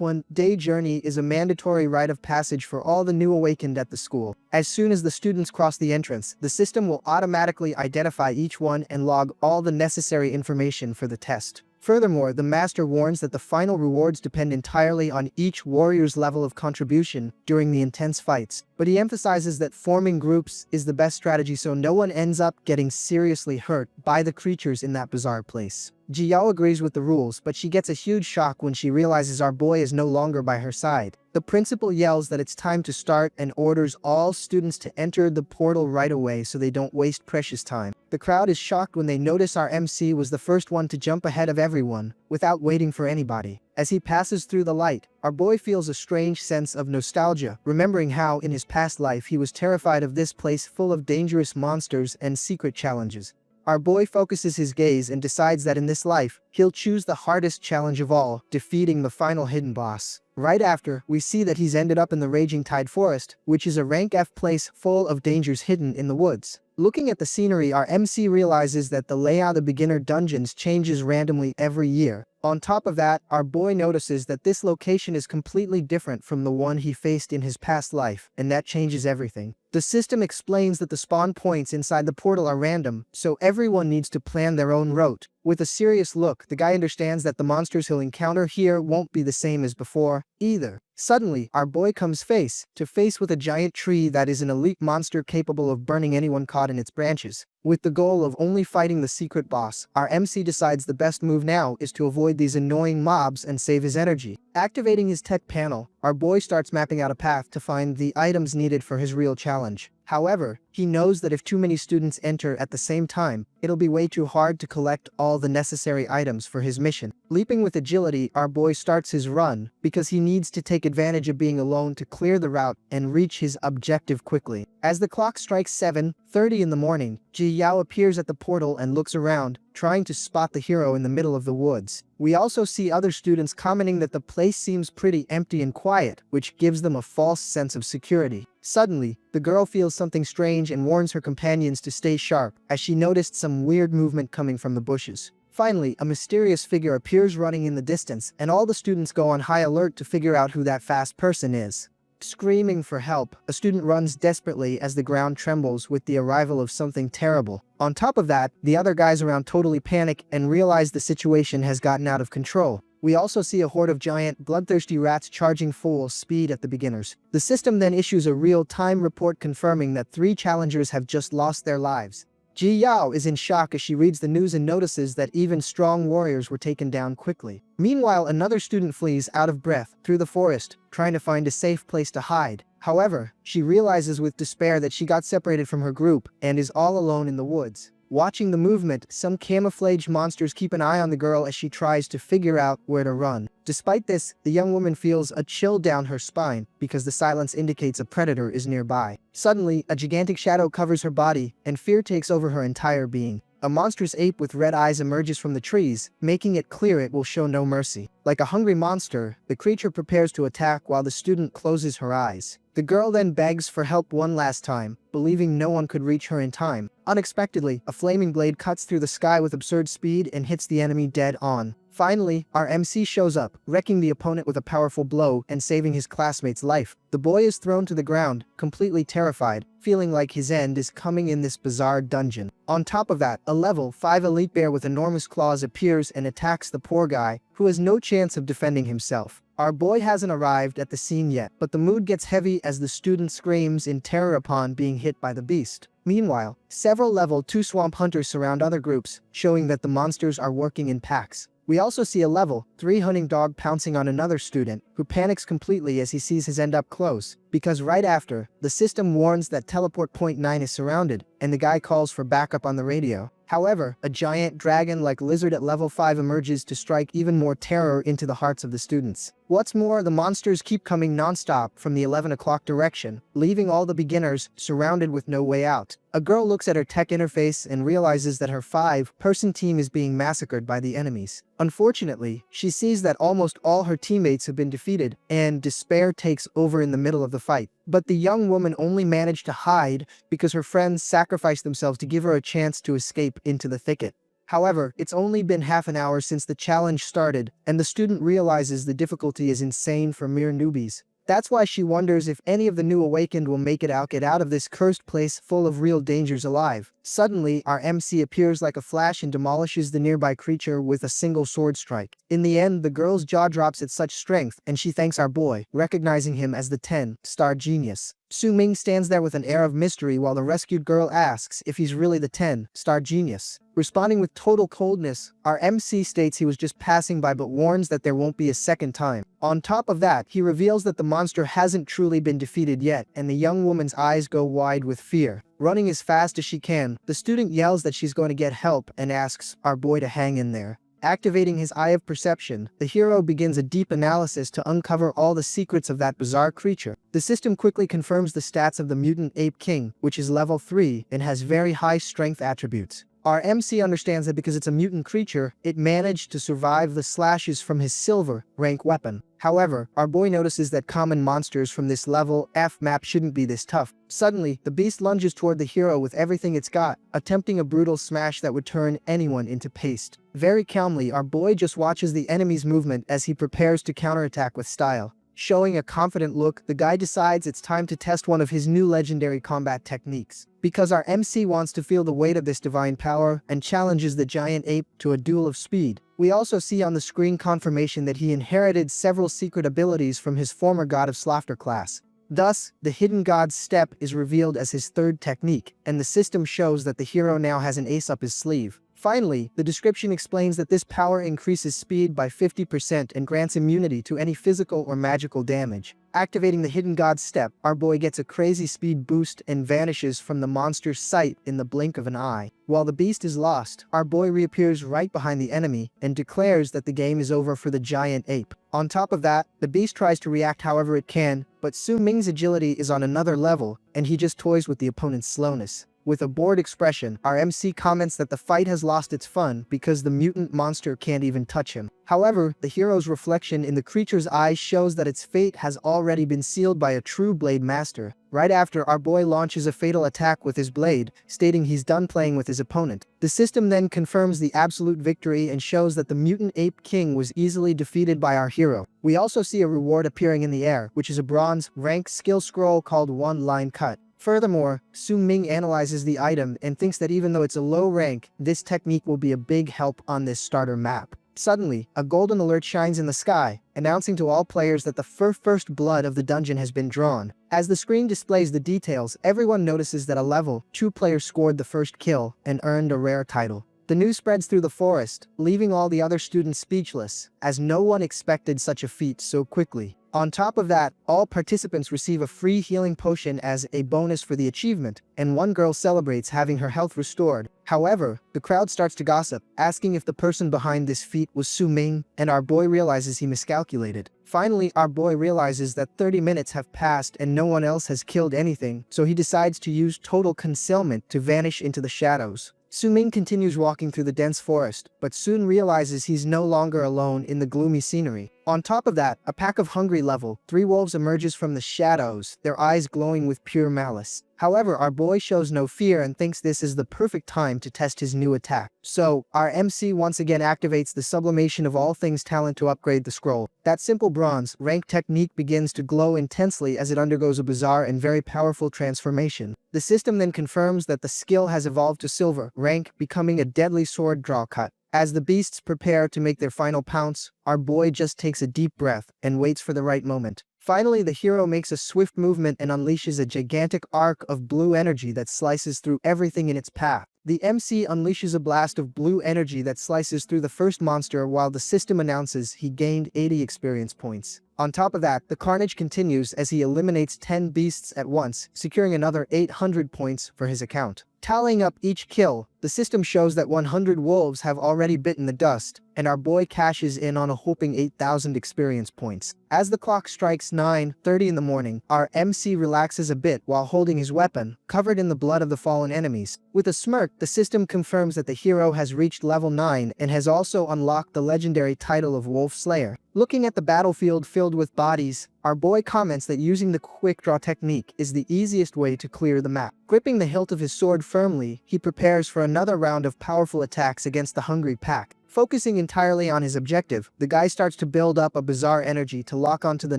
one-day journey is a mandatory rite of passage for all the new awakened at the school. As soon as the students cross the entrance, the system will automatically identify each one and log all the necessary information for the test. Furthermore, the master warns that the final rewards depend entirely on each warrior's level of contribution during the intense fights, but he emphasizes that forming groups is the best strategy so no one ends up getting seriously hurt by the creatures in that bizarre place. Ji-Yao agrees with the rules, but she gets a huge shock when she realizes our boy is no longer by her side. The principal yells that it's time to start and orders all students to enter the portal right away so they don't waste precious time. The crowd is shocked when they notice our MC was the first one to jump ahead of everyone, without waiting for anybody. As he passes through the light, our boy feels a strange sense of nostalgia, remembering how in his past life he was terrified of this place full of dangerous monsters and secret challenges. Our boy focuses his gaze and decides that in this life, he'll choose the hardest challenge of all, defeating the final hidden boss. Right after, we see that he's ended up in the Raging Tide Forest, which is a rank F place full of dangers hidden in the woods. Looking at the scenery, our MC realizes that the layout of the beginner dungeons changes randomly every year. On top of that, our boy notices that this location is completely different from the one he faced in his past life, and that changes everything. The system explains that the spawn points inside the portal are random, so everyone needs to plan their own route. With a serious look, the guy understands that the monsters he'll encounter here won't be the same as before, either. Suddenly, our boy comes face to face with a giant tree that is an elite monster capable of burning anyone caught in its branches. With the goal of only fighting the secret boss, our MC decides the best move now is to avoid these annoying mobs and save his energy. Activating his tech panel, our boy starts mapping out a path to find the items needed for his real challenge. However, he knows that if too many students enter at the same time, it'll be way too hard to collect all the necessary items for his mission. Leaping with agility, our boy starts his run because he needs to take advantage of being alone to clear the route and reach his objective quickly. As the clock strikes 7:30 in the morning, Ji-Yao appears at the portal and looks around, trying to spot the hero in the middle of the woods. We also see other students commenting that the place seems pretty empty and quiet, which gives them a false sense of security. Suddenly, the girl feels something strange and warns her companions to stay sharp, as she noticed some weird movement coming from the bushes. Finally, a mysterious figure appears running in the distance, and all the students go on high alert to figure out who that fast person is. Screaming for help, a student runs desperately as the ground trembles with the arrival of something terrible. On top of that, the other guys around totally panic and realize the situation has gotten out of control. We also see a horde of giant, bloodthirsty rats charging full speed at the beginners. The system then issues a real-time report confirming that 3 challengers have just lost their lives. Ji-Yao is in shock as she reads the news and notices that even strong warriors were taken down quickly. Meanwhile, another student flees out of breath through the forest, trying to find a safe place to hide. However, she realizes with despair that she got separated from her group and is all alone in the woods. Watching the movement, some camouflaged monsters keep an eye on the girl as she tries to figure out where to run. Despite this, the young woman feels a chill down her spine because the silence indicates a predator is nearby. Suddenly, a gigantic shadow covers her body, and fear takes over her entire being. A monstrous ape with red eyes emerges from the trees, making it clear it will show no mercy. Like a hungry monster, the creature prepares to attack while the student closes her eyes. The girl then begs for help one last time, believing no one could reach her in time. Unexpectedly, a flaming blade cuts through the sky with absurd speed and hits the enemy dead on. Finally, our MC shows up, wrecking the opponent with a powerful blow and saving his classmate's life. The boy is thrown to the ground, completely terrified, feeling like his end is coming in this bizarre dungeon. On top of that, a level 5 elite bear with enormous claws appears and attacks the poor guy, who has no chance of defending himself. Our boy hasn't arrived at the scene yet, but the mood gets heavy as the student screams in terror upon being hit by the beast. Meanwhile, several level 2 swamp hunters surround other groups, showing that the monsters are working in packs. We also see a level 3 hunting dog pouncing on another student, who panics completely as he sees his end up close, because right after, the system warns that teleport point 9 is surrounded, and the guy calls for backup on the radio. However, a giant dragon-like lizard at level 5 emerges to strike even more terror into the hearts of the students. What's more, the monsters keep coming non-stop from the 11 o'clock direction, leaving all the beginners surrounded with no way out. A girl looks at her tech interface and realizes that her 5-person team is being massacred by the enemies. Unfortunately, she sees that almost all her teammates have been defeated, and despair takes over in the middle of the fight. But the young woman only managed to hide because her friends sacrificed themselves to give her a chance to escape into the thicket. However, it's only been half an hour since the challenge started, and the student realizes the difficulty is insane for mere newbies. That's why she wonders if any of the new awakened will get out of this cursed place full of real dangers alive. Suddenly, our MC appears like a flash and demolishes the nearby creature with a single sword strike. In the end, the girl's jaw drops at such strength, and she thanks our boy, recognizing him as the 10-star genius. Su-Ming stands there with an air of mystery while the rescued girl asks if he's really the 10-star genius. Responding with total coldness, our MC states he was just passing by but warns that there won't be a second time. On top of that, he reveals that the monster hasn't truly been defeated yet, and the young woman's eyes go wide with fear. Running as fast as she can, the student yells that she's going to get help and asks our boy to hang in there. Activating his eye of perception, the hero begins a deep analysis to uncover all the secrets of that bizarre creature. The system quickly confirms the stats of the mutant ape king, which is level 3 and has very high strength attributes. Our MC understands that because it's a mutant creature, it managed to survive the slashes from his silver rank weapon. However, our boy notices that common monsters from this level F map shouldn't be this tough. Suddenly, the beast lunges toward the hero with everything it's got, attempting a brutal smash that would turn anyone into paste. Very calmly, our boy just watches the enemy's movement as he prepares to counterattack with style. Showing a confident look, the guy decides it's time to test one of his new legendary combat techniques. Because our MC wants to feel the weight of this divine power and challenges the giant ape to a duel of speed. We also see on the screen confirmation that he inherited several secret abilities from his former God of Slaughter class. Thus, the Hidden God's Step is revealed as his third technique, and the system shows that the hero now has an ace up his sleeve. Finally, the description explains that this power increases speed by 50% and grants immunity to any physical or magical damage. Activating the Hidden God's Step, our boy gets a crazy speed boost and vanishes from the monster's sight in the blink of an eye. While the beast is lost, our boy reappears right behind the enemy and declares that the game is over for the giant ape. On top of that, the beast tries to react however it can, but Su-Ming's agility is on another level, and he just toys with the opponent's slowness. With a bored expression, our MC comments that the fight has lost its fun because the mutant monster can't even touch him. However, the hero's reflection in the creature's eyes shows that its fate has already been sealed by a true blade master. Right after, our boy launches a fatal attack with his blade, stating he's done playing with his opponent. The system then confirms the absolute victory and shows that the mutant ape king was easily defeated by our hero. We also see a reward appearing in the air, which is a bronze rank skill scroll called One Line Cut. Furthermore, Su-Ming analyzes the item and thinks that even though it's a low rank, this technique will be a big help on this starter map. Suddenly, a golden alert shines in the sky, announcing to all players that the first blood of the dungeon has been drawn. As the screen displays the details, everyone notices that a level 2 player scored the first kill and earned a rare title. The news spreads through the forest, leaving all the other students speechless, as no one expected such a feat so quickly. On top of that, all participants receive a free healing potion as a bonus for the achievement, and one girl celebrates having her health restored. However, the crowd starts to gossip, asking if the person behind this feat was Su-Ming, and our boy realizes he miscalculated. Finally, our boy realizes that 30 minutes have passed and no one else has killed anything, so he decides to use total concealment to vanish into the shadows. Su-Ming continues walking through the dense forest, but soon realizes he's no longer alone in the gloomy scenery. On top of that, a pack of hungry level 3 wolves emerges from the shadows, their eyes glowing with pure malice. However, our boy shows no fear and thinks this is the perfect time to test his new attack. So, our MC once again activates the sublimation of all things talent to upgrade the scroll. That simple bronze rank technique begins to glow intensely as it undergoes a bizarre and very powerful transformation. The system then confirms that the skill has evolved to silver rank, becoming a deadly sword draw cut. As the beasts prepare to make their final pounce, our boy just takes a deep breath and waits for the right moment. Finally, the hero makes a swift movement and unleashes a gigantic arc of blue energy that slices through everything in its path. The MC unleashes a blast of blue energy that slices through the first monster while the system announces he gained 80 experience points. On top of that, the carnage continues as he eliminates 10 beasts at once, securing another 800 points for his account. Tallying up each kill, the system shows that 100 wolves have already bitten the dust, and our boy cashes in on a whopping 8,000 experience points. As the clock strikes 9:30 in the morning, our MC relaxes a bit while holding his weapon, covered in the blood of the fallen enemies. With a smirk, the system confirms that the hero has reached level 9 and has also unlocked the legendary title of Wolf Slayer. Looking at the battlefield filled with bodies, our boy comments that using the quick draw technique is the easiest way to clear the map. Gripping the hilt of his sword firmly, he prepares for another round of powerful attacks against the hungry pack. Focusing entirely on his objective, the guy starts to build up a bizarre energy to lock onto the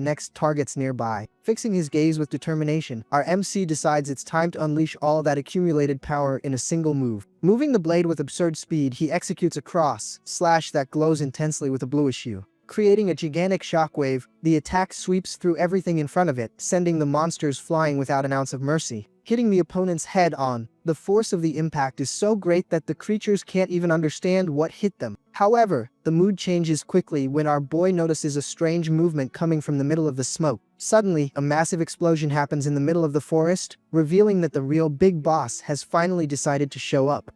next targets nearby. Fixing his gaze with determination, our MC decides it's time to unleash all that accumulated power in a single move. Moving the blade with absurd speed, he executes a cross slash that glows intensely with a bluish hue. Creating a gigantic shockwave, the attack sweeps through everything in front of it, sending the monsters flying without an ounce of mercy. Hitting the opponent's head on, the force of the impact is so great that the creatures can't even understand what hit them. However, the mood changes quickly when our boy notices a strange movement coming from the middle of the smoke. Suddenly, a massive explosion happens in the middle of the forest, revealing that the real big boss has finally decided to show up.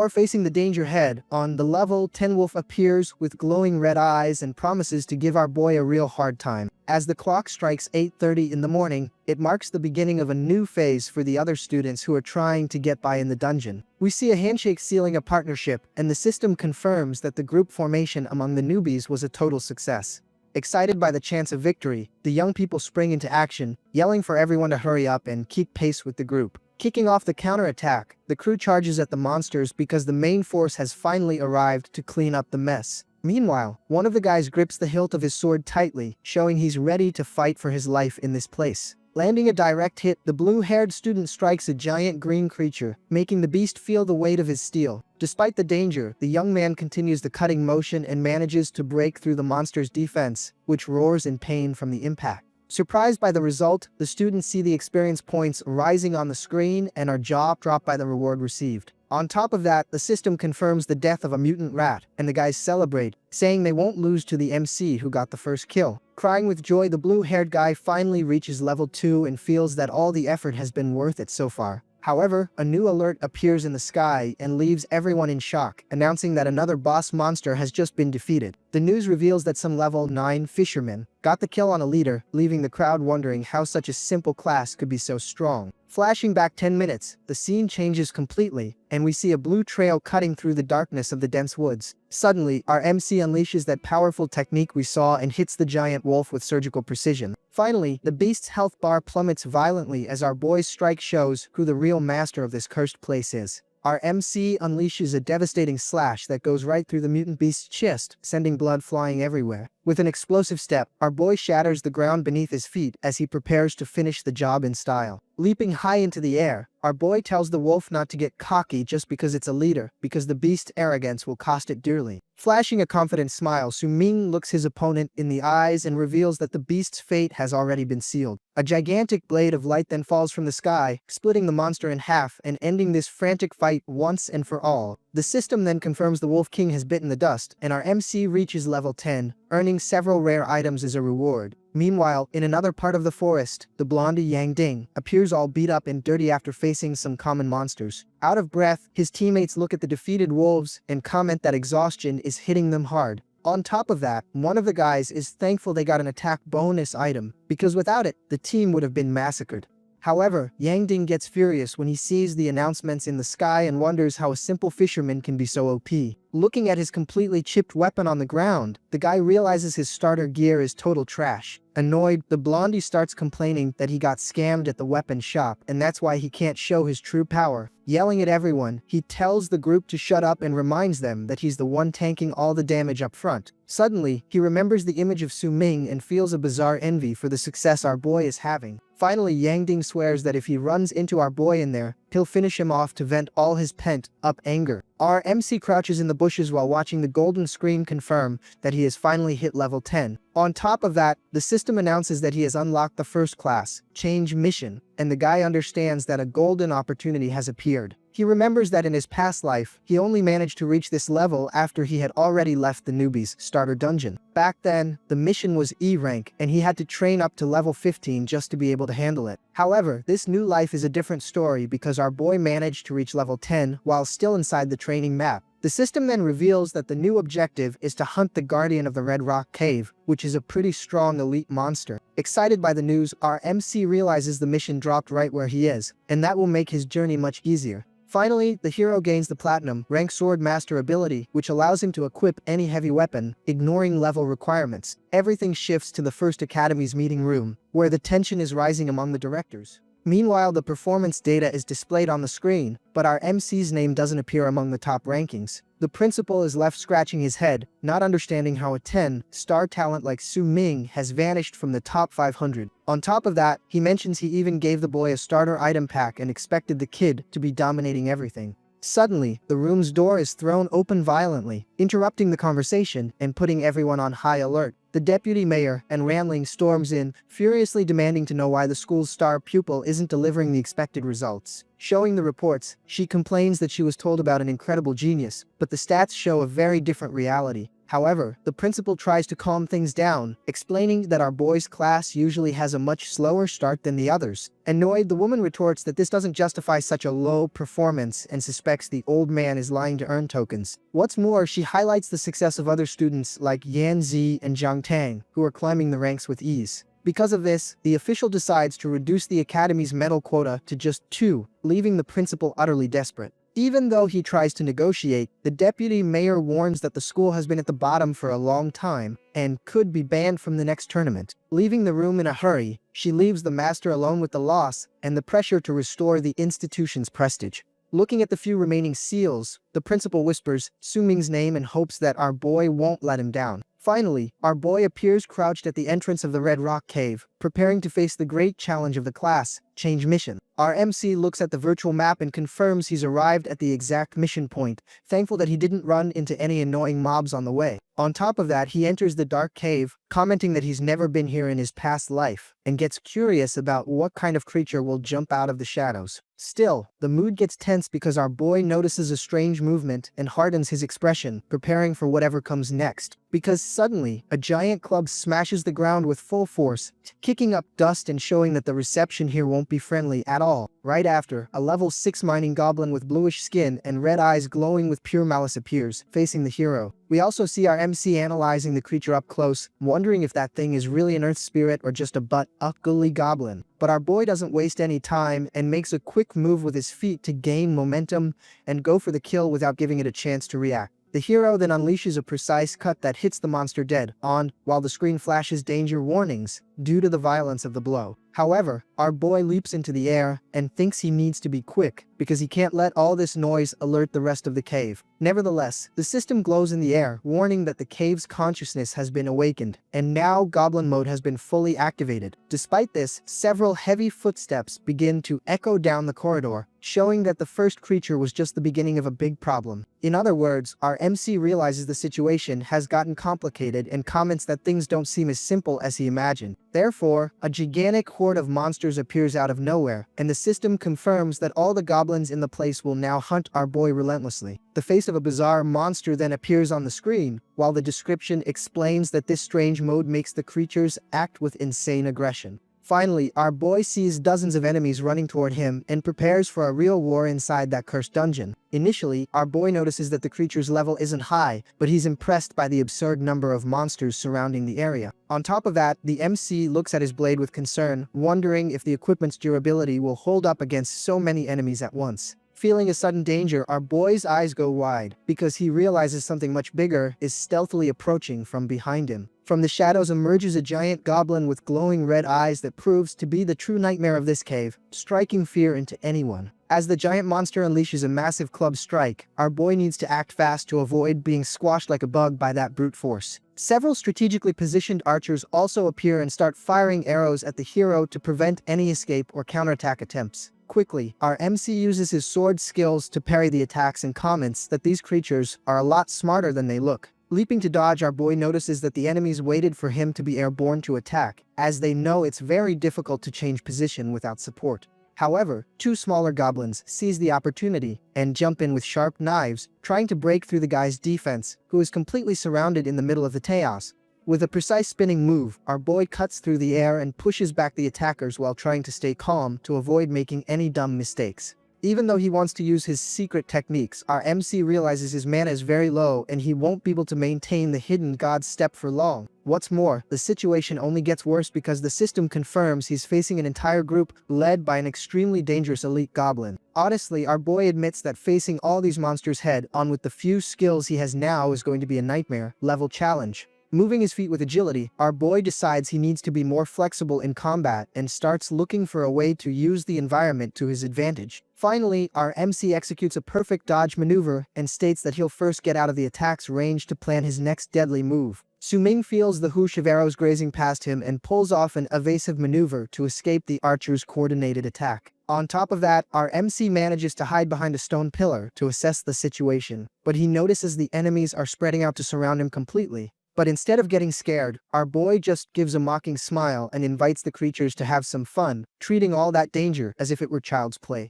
Facing the danger head on, the level 10 wolf appears with glowing red eyes and promises to give our boy a real hard time. As the clock strikes 8:30 in the morning, it marks the beginning of a new phase for the other students who are trying to get by in the dungeon. We see a handshake sealing a partnership, and the system confirms that the group formation among the newbies was a total success. Excited by the chance of victory, the young people spring into action, yelling for everyone to hurry up and keep pace with the group. Kicking off the counterattack, the crew charges at the monsters because the main force has finally arrived to clean up the mess. Meanwhile, one of the guys grips the hilt of his sword tightly, showing he's ready to fight for his life in this place. Landing a direct hit, the blue-haired student strikes a giant green creature, making the beast feel the weight of his steel. Despite the danger, the young man continues the cutting motion and manages to break through the monster's defense, which roars in pain from the impact. Surprised by the result, the students see the experience points rising on the screen and are jaw-dropped by the reward received. On top of that, the system confirms the death of a mutant rat, and the guys celebrate, saying they won't lose to the MC who got the first kill. Crying with joy, the blue-haired guy finally reaches level 2 and feels that all the effort has been worth it so far. However, a new alert appears in the sky and leaves everyone in shock, announcing that another boss monster has just been defeated. The news reveals that some level 9 fishermen got the kill on a leader, leaving the crowd wondering how such a simple class could be so strong. Flashing back 10 minutes, the scene changes completely, and we see a blue trail cutting through the darkness of the dense woods. Suddenly, our MC unleashes that powerful technique we saw and hits the giant wolf with surgical precision. Finally, the beast's health bar plummets violently as our boy's strike shows who the real master of this cursed place is. Our MC unleashes a devastating slash that goes right through the mutant beast's chest, sending blood flying everywhere. With an explosive step, our boy shatters the ground beneath his feet as he prepares to finish the job in style. Leaping high into the air, our boy tells the wolf not to get cocky just because it's a leader, because the beast's arrogance will cost it dearly. Flashing a confident smile, Su Ming looks his opponent in the eyes and reveals that the beast's fate has already been sealed. A gigantic blade of light then falls from the sky, splitting the monster in half and ending this frantic fight once and for all. The system then confirms the Wolf King has bitten the dust, and our MC reaches level 10, earning several rare items as a reward. Meanwhile, in another part of the forest, the blondie Yang Ding appears all beat up and dirty after facing some common monsters. Out of breath, his teammates look at the defeated wolves and comment that exhaustion is hitting them hard. On top of that, one of the guys is thankful they got an attack bonus item, because without it, the team would have been massacred. However, Yang Ding gets furious when he sees the announcements in the sky and wonders how a simple fisherman can be so OP. Looking at his completely chipped weapon on the ground, the guy realizes his starter gear is total trash. Annoyed, the blondie starts complaining that he got scammed at the weapon shop and that's why he can't show his true power. Yelling at everyone, he tells the group to shut up and reminds them that he's the one tanking all the damage up front. Suddenly, he remembers the image of Su Ming and feels a bizarre envy for the success our boy is having. Finally, Yang Ding swears that if he runs into our boy in there, he'll finish him off to vent all his pent-up anger. Our MC crouches in the bushes while watching the golden screen confirm that he has finally hit level 10. On top of that, the system announces that he has unlocked the first class, Change Mission, and the guy understands that a golden opportunity has appeared. He remembers that in his past life, he only managed to reach this level after he had already left the newbie's starter dungeon. Back then, the mission was E rank, and he had to train up to level 15 just to be able to handle it. However, this new life is a different story because our boy managed to reach level 10 while still inside the training map. The system then reveals that the new objective is to hunt the Guardian of the Red Rock Cave, which is a pretty strong elite monster. Excited by the news, our MC realizes the mission dropped right where he is, and that will make his journey much easier. Finally, the hero gains the Platinum rank Sword Master ability, which allows him to equip any heavy weapon, ignoring level requirements. Everything shifts to the First Academy's meeting room, where the tension is rising among the directors. Meanwhile, the performance data is displayed on the screen, but our MC's name doesn't appear among the top rankings. The principal is left scratching his head, not understanding how a 10-star talent like Su Ming has vanished from the top 500. On top of that, he mentions he even gave the boy a starter item pack and expected the kid to be dominating everything. Suddenly, the room's door is thrown open violently, interrupting the conversation and putting everyone on high alert. The deputy mayor and Ranling storms in, furiously demanding to know why the school's star pupil isn't delivering the expected results. Showing the reports, she complains that she was told about an incredible genius, but the stats show a very different reality. However, the principal tries to calm things down, explaining that our boy's class usually has a much slower start than the others. Annoyed, the woman retorts that this doesn't justify such a low performance and suspects the old man is lying to earn tokens. What's more, she highlights the success of other students like Yan Zi and Zhang Tang, who are climbing the ranks with ease. Because of this, the official decides to reduce the academy's medal quota to just 2, leaving the principal utterly desperate. Even though he tries to negotiate, the deputy mayor warns that the school has been at the bottom for a long time and could be banned from the next tournament. Leaving the room in a hurry, she leaves the master alone with the loss and the pressure to restore the institution's prestige. Looking at the few remaining seals, the principal whispers Su Ming's name and hopes that our boy won't let him down. Finally, our boy appears crouched at the entrance of the Red Rock Cave, preparing to face the great challenge of the class, change mission. Our MC looks at the virtual map and confirms he's arrived at the exact mission point, thankful that he didn't run into any annoying mobs on the way. On top of that, he enters the dark cave, commenting that he's never been here in his past life, and gets curious about what kind of creature will jump out of the shadows. Still, the mood gets tense because our boy notices a strange movement and hardens his expression, preparing for whatever comes next. Because suddenly, a giant club smashes the ground with full force, kicking up dust and showing that the reception here won't be friendly at all. Right after, a level 6 mining goblin with bluish skin and red eyes glowing with pure malice appears, facing the hero. We also see our MC analyzing the creature up close, wondering if that thing is really an earth spirit or just a ugly goblin. But our boy doesn't waste any time and makes a quick move with his feet to gain momentum and go for the kill without giving it a chance to react. The hero then unleashes a precise cut that hits the monster dead on, while the screen flashes danger warnings due to the violence of the blow. However, our boy leaps into the air and thinks he needs to be quick because he can't let all this noise alert the rest of the cave. Nevertheless, the system glows in the air, warning that the cave's consciousness has been awakened, and now Goblin Mode has been fully activated. Despite this, several heavy footsteps begin to echo down the corridor, showing that the first creature was just the beginning of a big problem. In other words, our MC realizes the situation has gotten complicated and comments that things don't seem as simple as he imagined. Therefore, a gigantic horde of monsters appears out of nowhere, and the system confirms that all the goblins in the place will now hunt our boy relentlessly. The face of a bizarre monster then appears on the screen, while the description explains that this strange mode makes the creatures act with insane aggression. Finally, our boy sees dozens of enemies running toward him and prepares for a real war inside that cursed dungeon. Initially, our boy notices that the creature's level isn't high, but he's impressed by the absurd number of monsters surrounding the area. On top of that, the MC looks at his blade with concern, wondering if the equipment's durability will hold up against so many enemies at once. Feeling a sudden danger, our boy's eyes go wide, because he realizes something much bigger is stealthily approaching from behind him. From the shadows emerges a giant goblin with glowing red eyes that proves to be the true nightmare of this cave, striking fear into anyone. As the giant monster unleashes a massive club strike, our boy needs to act fast to avoid being squashed like a bug by that brute force. Several strategically positioned archers also appear and start firing arrows at the hero to prevent any escape or counterattack attempts. Quickly, our MC uses his sword skills to parry the attacks and comments that these creatures are a lot smarter than they look. Leaping to dodge, our boy notices that the enemies waited for him to be airborne to attack, as they know it's very difficult to change position without support. However, two smaller goblins seize the opportunity and jump in with sharp knives, trying to break through the guy's defense, who is completely surrounded in the middle of the chaos. With a precise spinning move, our boy cuts through the air and pushes back the attackers while trying to stay calm to avoid making any dumb mistakes. Even though he wants to use his secret techniques, our MC realizes his mana is very low and he won't be able to maintain the hidden god step for long. What's more, the situation only gets worse because the system confirms he's facing an entire group led by an extremely dangerous elite goblin. Honestly, our boy admits that facing all these monsters head on with the few skills he has now is going to be a nightmare level challenge. Moving his feet with agility, our boy decides he needs to be more flexible in combat and starts looking for a way to use the environment to his advantage. Finally, our MC executes a perfect dodge maneuver and states that he'll first get out of the attack's range to plan his next deadly move. Su-Ming feels the whoosh of arrows grazing past him and pulls off an evasive maneuver to escape the archer's coordinated attack. On top of that, our MC manages to hide behind a stone pillar to assess the situation, but he notices the enemies are spreading out to surround him completely. But instead of getting scared, our boy just gives a mocking smile and invites the creatures to have some fun, treating all that danger as if it were child's play.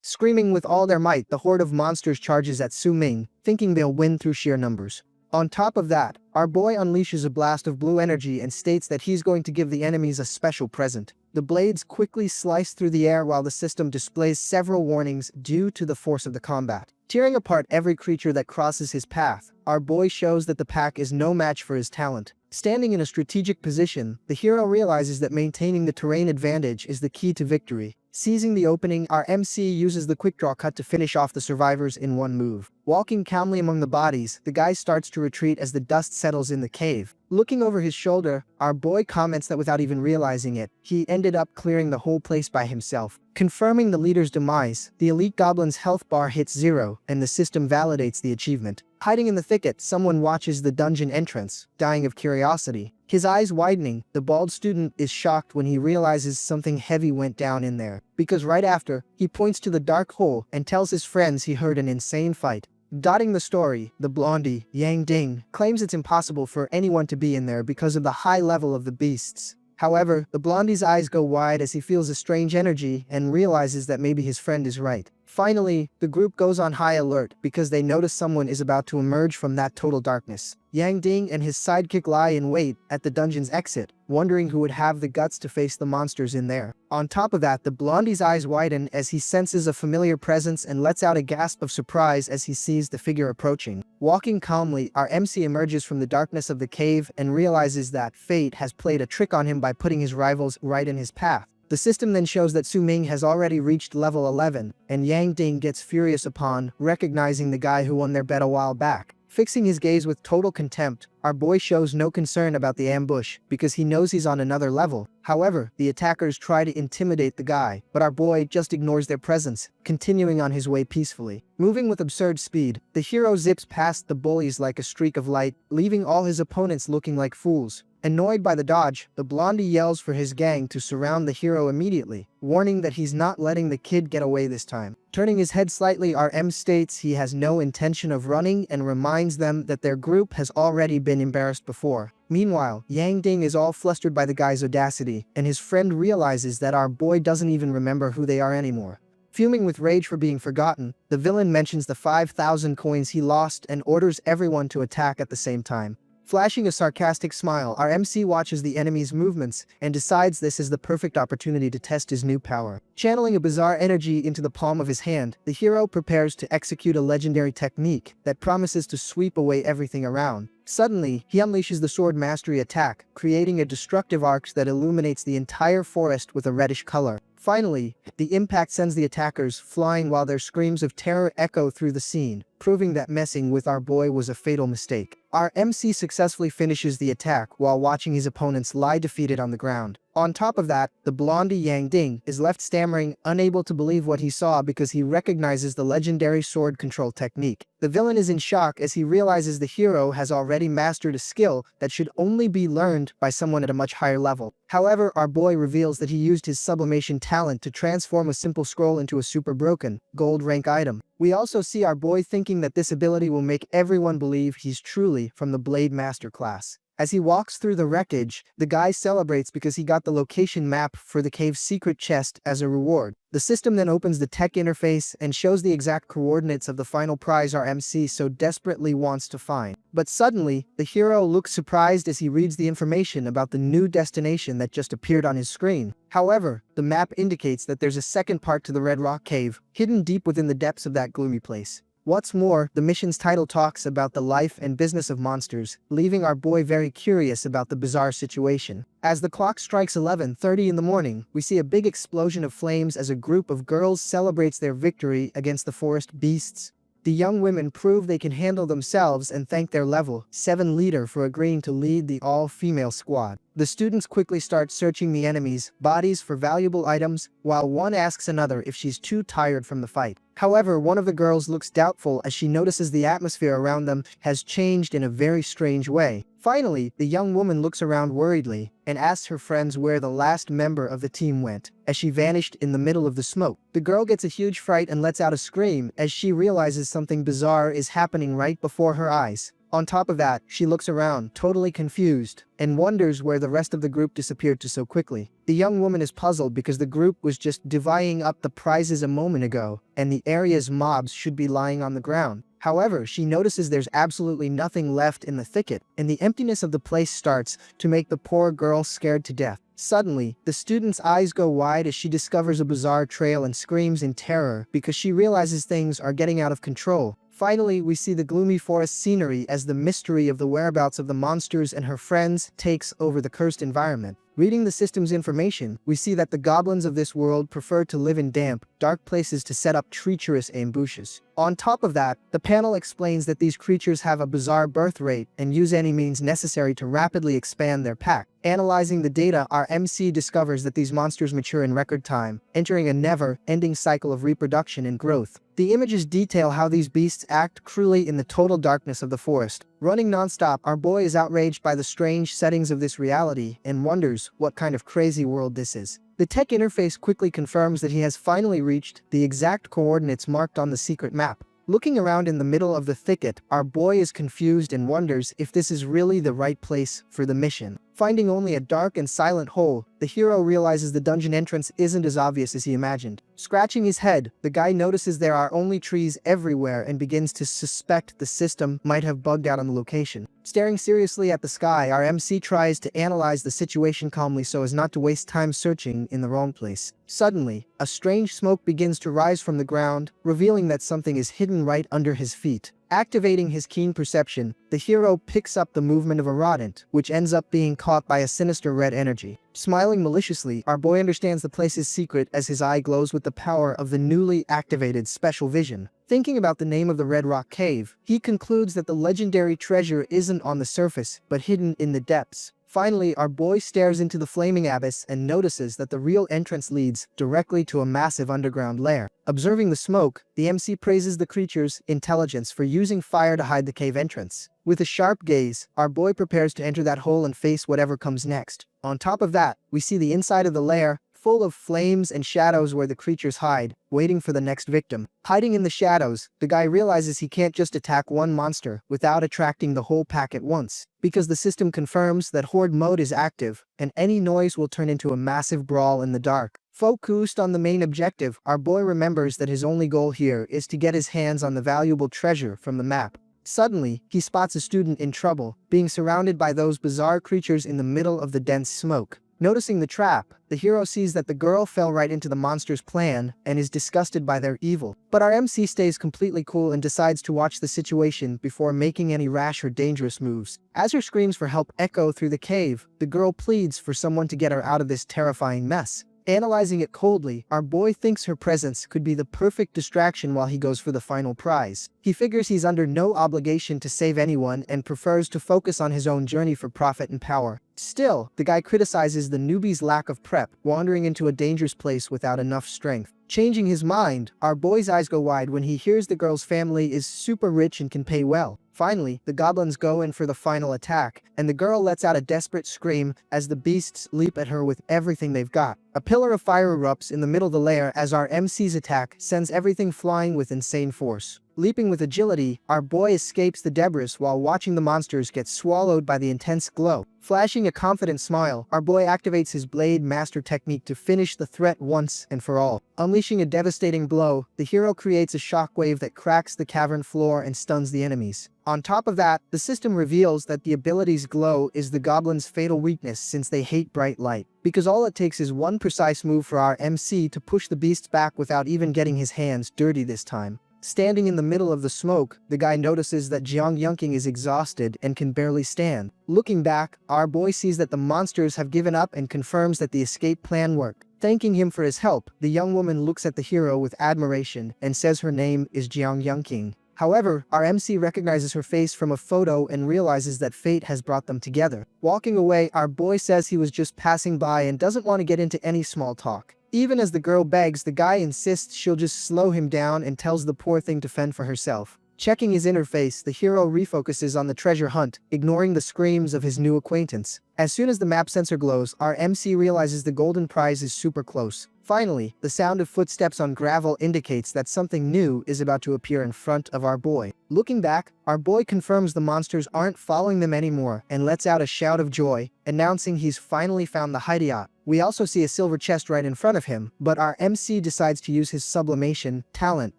Screaming with all their might, the horde of monsters charges at Su-Ming, thinking they'll win through sheer numbers. On top of that, our boy unleashes a blast of blue energy and states that he's going to give the enemies a special present. The blades quickly slice through the air while the system displays several warnings due to the force of the combat. Tearing apart every creature that crosses his path, our boy shows that the pack is no match for his talent. Standing in a strategic position, the hero realizes that maintaining the terrain advantage is the key to victory. Seizing the opening, our MC uses the quick draw cut to finish off the survivors in one move. Walking calmly among the bodies, the guy starts to retreat as the dust settles in the cave. Looking over his shoulder, our boy comments that without even realizing it, he ended up clearing the whole place by himself. Confirming the leader's demise, the elite goblin's health bar hits 0, and the system validates the achievement. Hiding in the thicket, someone watches the dungeon entrance, dying of curiosity. His eyes widening, the bald student is shocked when he realizes something heavy went down in there, because right after, he points to the dark hole and tells his friends he heard an insane fight. Dotting the story, the blondie, Yang Ding, claims it's impossible for anyone to be in there because of the high level of the beasts. However, the blondie's eyes go wide as he feels a strange energy and realizes that maybe his friend is right. Finally, the group goes on high alert because they notice someone is about to emerge from that total darkness. Yang Ding and his sidekick lie in wait at the dungeon's exit, wondering who would have the guts to face the monsters in there. On top of that, the blondie's eyes widen as he senses a familiar presence and lets out a gasp of surprise as he sees the figure approaching. Walking calmly, our MC emerges from the darkness of the cave and realizes that fate has played a trick on him by putting his rivals right in his path. The system then shows that Su-Ming has already reached level 11, and Yang Ding gets furious upon recognizing the guy who won their bet a while back. Fixing his gaze with total contempt, our boy shows no concern about the ambush because he knows he's on another level. However, the attackers try to intimidate the guy, but our boy just ignores their presence, continuing on his way peacefully. Moving with absurd speed, the hero zips past the bullies like a streak of light, leaving all his opponents looking like fools. Annoyed by the dodge, the blondie yells for his gang to surround the hero immediately, warning that he's not letting the kid get away this time. Turning his head slightly, our M states he has no intention of running and reminds them that their group has already been embarrassed before. Meanwhile, Yang Ding is all flustered by the guy's audacity, and his friend realizes that our boy doesn't even remember who they are anymore. Fuming with rage for being forgotten, the villain mentions the 5,000 coins he lost and orders everyone to attack at the same time. Flashing a sarcastic smile, our MC watches the enemy's movements and decides this is the perfect opportunity to test his new power. Channeling a bizarre energy into the palm of his hand, the hero prepares to execute a legendary technique that promises to sweep away everything around. Suddenly, he unleashes the sword mastery attack, creating a destructive arc that illuminates the entire forest with a reddish color. Finally, the impact sends the attackers flying while their screams of terror echo through the scene, proving that messing with our boy was a fatal mistake. Our MC successfully finishes the attack while watching his opponents lie defeated on the ground. On top of that, the blondie Yang Ding is left stammering, unable to believe what he saw because he recognizes the legendary sword control technique. The villain is in shock as he realizes the hero has already mastered a skill that should only be learned by someone at a much higher level. However, our boy reveals that he used his sublimation talent to transform a simple scroll into a super broken, gold rank item. We also see our boy thinking that this ability will make everyone believe he's truly from the Blade Master class. As he walks through the wreckage, the guy celebrates because he got the location map for the cave's secret chest as a reward. The system then opens the tech interface and shows the exact coordinates of the final prize our MC so desperately wants to find. But suddenly, the hero looks surprised as he reads the information about the new destination that just appeared on his screen. However, the map indicates that there's a second part to the Red Rock Cave, hidden deep within the depths of that gloomy place. What's more, the mission's title talks about the life and business of monsters, leaving our boy very curious about the bizarre situation. As the clock strikes 11:30 in the morning, we see a big explosion of flames as a group of girls celebrates their victory against the forest beasts. The young women prove they can handle themselves and thank their level 7 leader for agreeing to lead the all-female squad. The students quickly start searching the enemies' bodies for valuable items, while one asks another if she's too tired from the fight. However, one of the girls looks doubtful as she notices the atmosphere around them has changed in a very strange way. Finally, the young woman looks around worriedly and asks her friends where the last member of the team went, as she vanished in the middle of the smoke. The girl gets a huge fright and lets out a scream as she realizes something bizarre is happening right before her eyes. On top of that, she looks around, totally confused, and wonders where the rest of the group disappeared to so quickly. The young woman is puzzled because the group was just dividing up the prizes a moment ago, and the area's mobs should be lying on the ground. However, she notices there's absolutely nothing left in the thicket, and the emptiness of the place starts to make the poor girl scared to death. Suddenly, the student's eyes go wide as she discovers a bizarre trail and screams in terror because she realizes things are getting out of control. Finally, we see the gloomy forest scenery as the mystery of the whereabouts of the monsters and her friends takes over the cursed environment. Reading the system's information, we see that the goblins of this world prefer to live in damp, dark places to set up treacherous ambushes. On top of that, the panel explains that these creatures have a bizarre birth rate and use any means necessary to rapidly expand their pack. Analyzing the data, our MC discovers that these monsters mature in record time, entering a never-ending cycle of reproduction and growth. The images detail how these beasts act cruelly in the total darkness of the forest. Running non-stop, our boy is outraged by the strange settings of this reality and wonders what kind of crazy world this is. The tech interface quickly confirms that he has finally reached the exact coordinates marked on the secret map. Looking around in the middle of the thicket, our boy is confused and wonders if this is really the right place for the mission. Finding only a dark and silent hole, the hero realizes the dungeon entrance isn't as obvious as he imagined. Scratching his head, the guy notices there are only trees everywhere and begins to suspect the system might have bugged out on the location. Staring seriously at the sky, our MC tries to analyze the situation calmly so as not to waste time searching in the wrong place. Suddenly, a strange smoke begins to rise from the ground, revealing that something is hidden right under his feet. Activating his keen perception, the hero picks up the movement of a rodent, which ends up being caught by a sinister red energy. Smiling maliciously, our boy understands the place's secret as his eye glows with the power of the newly activated special vision. Thinking about the name of the Red Rock Cave, he concludes that the legendary treasure isn't on the surface, but hidden in the depths. Finally, our boy stares into the flaming abyss and notices that the real entrance leads directly to a massive underground lair. Observing the smoke, the MC praises the creature's intelligence for using fire to hide the cave entrance. With a sharp gaze, our boy prepares to enter that hole and face whatever comes next. On top of that, we see the inside of the lair, full of flames and shadows where the creatures hide, waiting for the next victim. Hiding in the shadows, the guy realizes he can't just attack one monster without attracting the whole pack at once, because the system confirms that horde mode is active, and any noise will turn into a massive brawl in the dark. Focused on the main objective, our boy remembers that his only goal here is to get his hands on the valuable treasure from the map. Suddenly, he spots a student in trouble, being surrounded by those bizarre creatures in the middle of the dense smoke. Noticing the trap, the hero sees that the girl fell right into the monster's plan and is disgusted by their evil. But our MC stays completely cool and decides to watch the situation before making any rash or dangerous moves. As her screams for help echo through the cave, the girl pleads for someone to get her out of this terrifying mess. Analyzing it coldly, our boy thinks her presence could be the perfect distraction while he goes for the final prize. He figures he's under no obligation to save anyone and prefers to focus on his own journey for profit and power. Still, the guy criticizes the newbie's lack of prep, wandering into a dangerous place without enough strength. Changing his mind, our boy's eyes go wide when he hears the girl's family is super rich and can pay well. Finally, the goblins go in for the final attack, and the girl lets out a desperate scream as the beasts leap at her with everything they've got. A pillar of fire erupts in the middle of the lair as our MC's attack sends everything flying with insane force. Leaping with agility, our boy escapes the debris while watching the monsters get swallowed by the intense glow. Flashing a confident smile, our boy activates his Blade Master technique to finish the threat once and for all. Unleashing a devastating blow, the hero creates a shockwave that cracks the cavern floor and stuns the enemies. On top of that, the system reveals that the ability's glow is the goblin's fatal weakness since they hate bright light. Because all it takes is one precise move for our MC to push the beasts back without even getting his hands dirty this time. Standing in the middle of the smoke, the guy notices that Jiang Yunqing is exhausted and can barely stand. Looking back, our boy sees that the monsters have given up and confirms that the escape plan worked. Thanking him for his help, the young woman looks at the hero with admiration and says her name is Jiang Yunqing. However, our MC recognizes her face from a photo and realizes that fate has brought them together. Walking away, our boy says he was just passing by and doesn't want to get into any small talk. Even as the girl begs, the guy insists she'll just slow him down and tells the poor thing to fend for herself. Checking his interface, the hero refocuses on the treasure hunt, ignoring the screams of his new acquaintance. As soon as the map sensor glows, our MC realizes the golden prize is super close. Finally, the sound of footsteps on gravel indicates that something new is about to appear in front of our boy. Looking back, our boy confirms the monsters aren't following them anymore and lets out a shout of joy, announcing he's finally found the hideout. We also see a silver chest right in front of him, but our MC decides to use his sublimation talent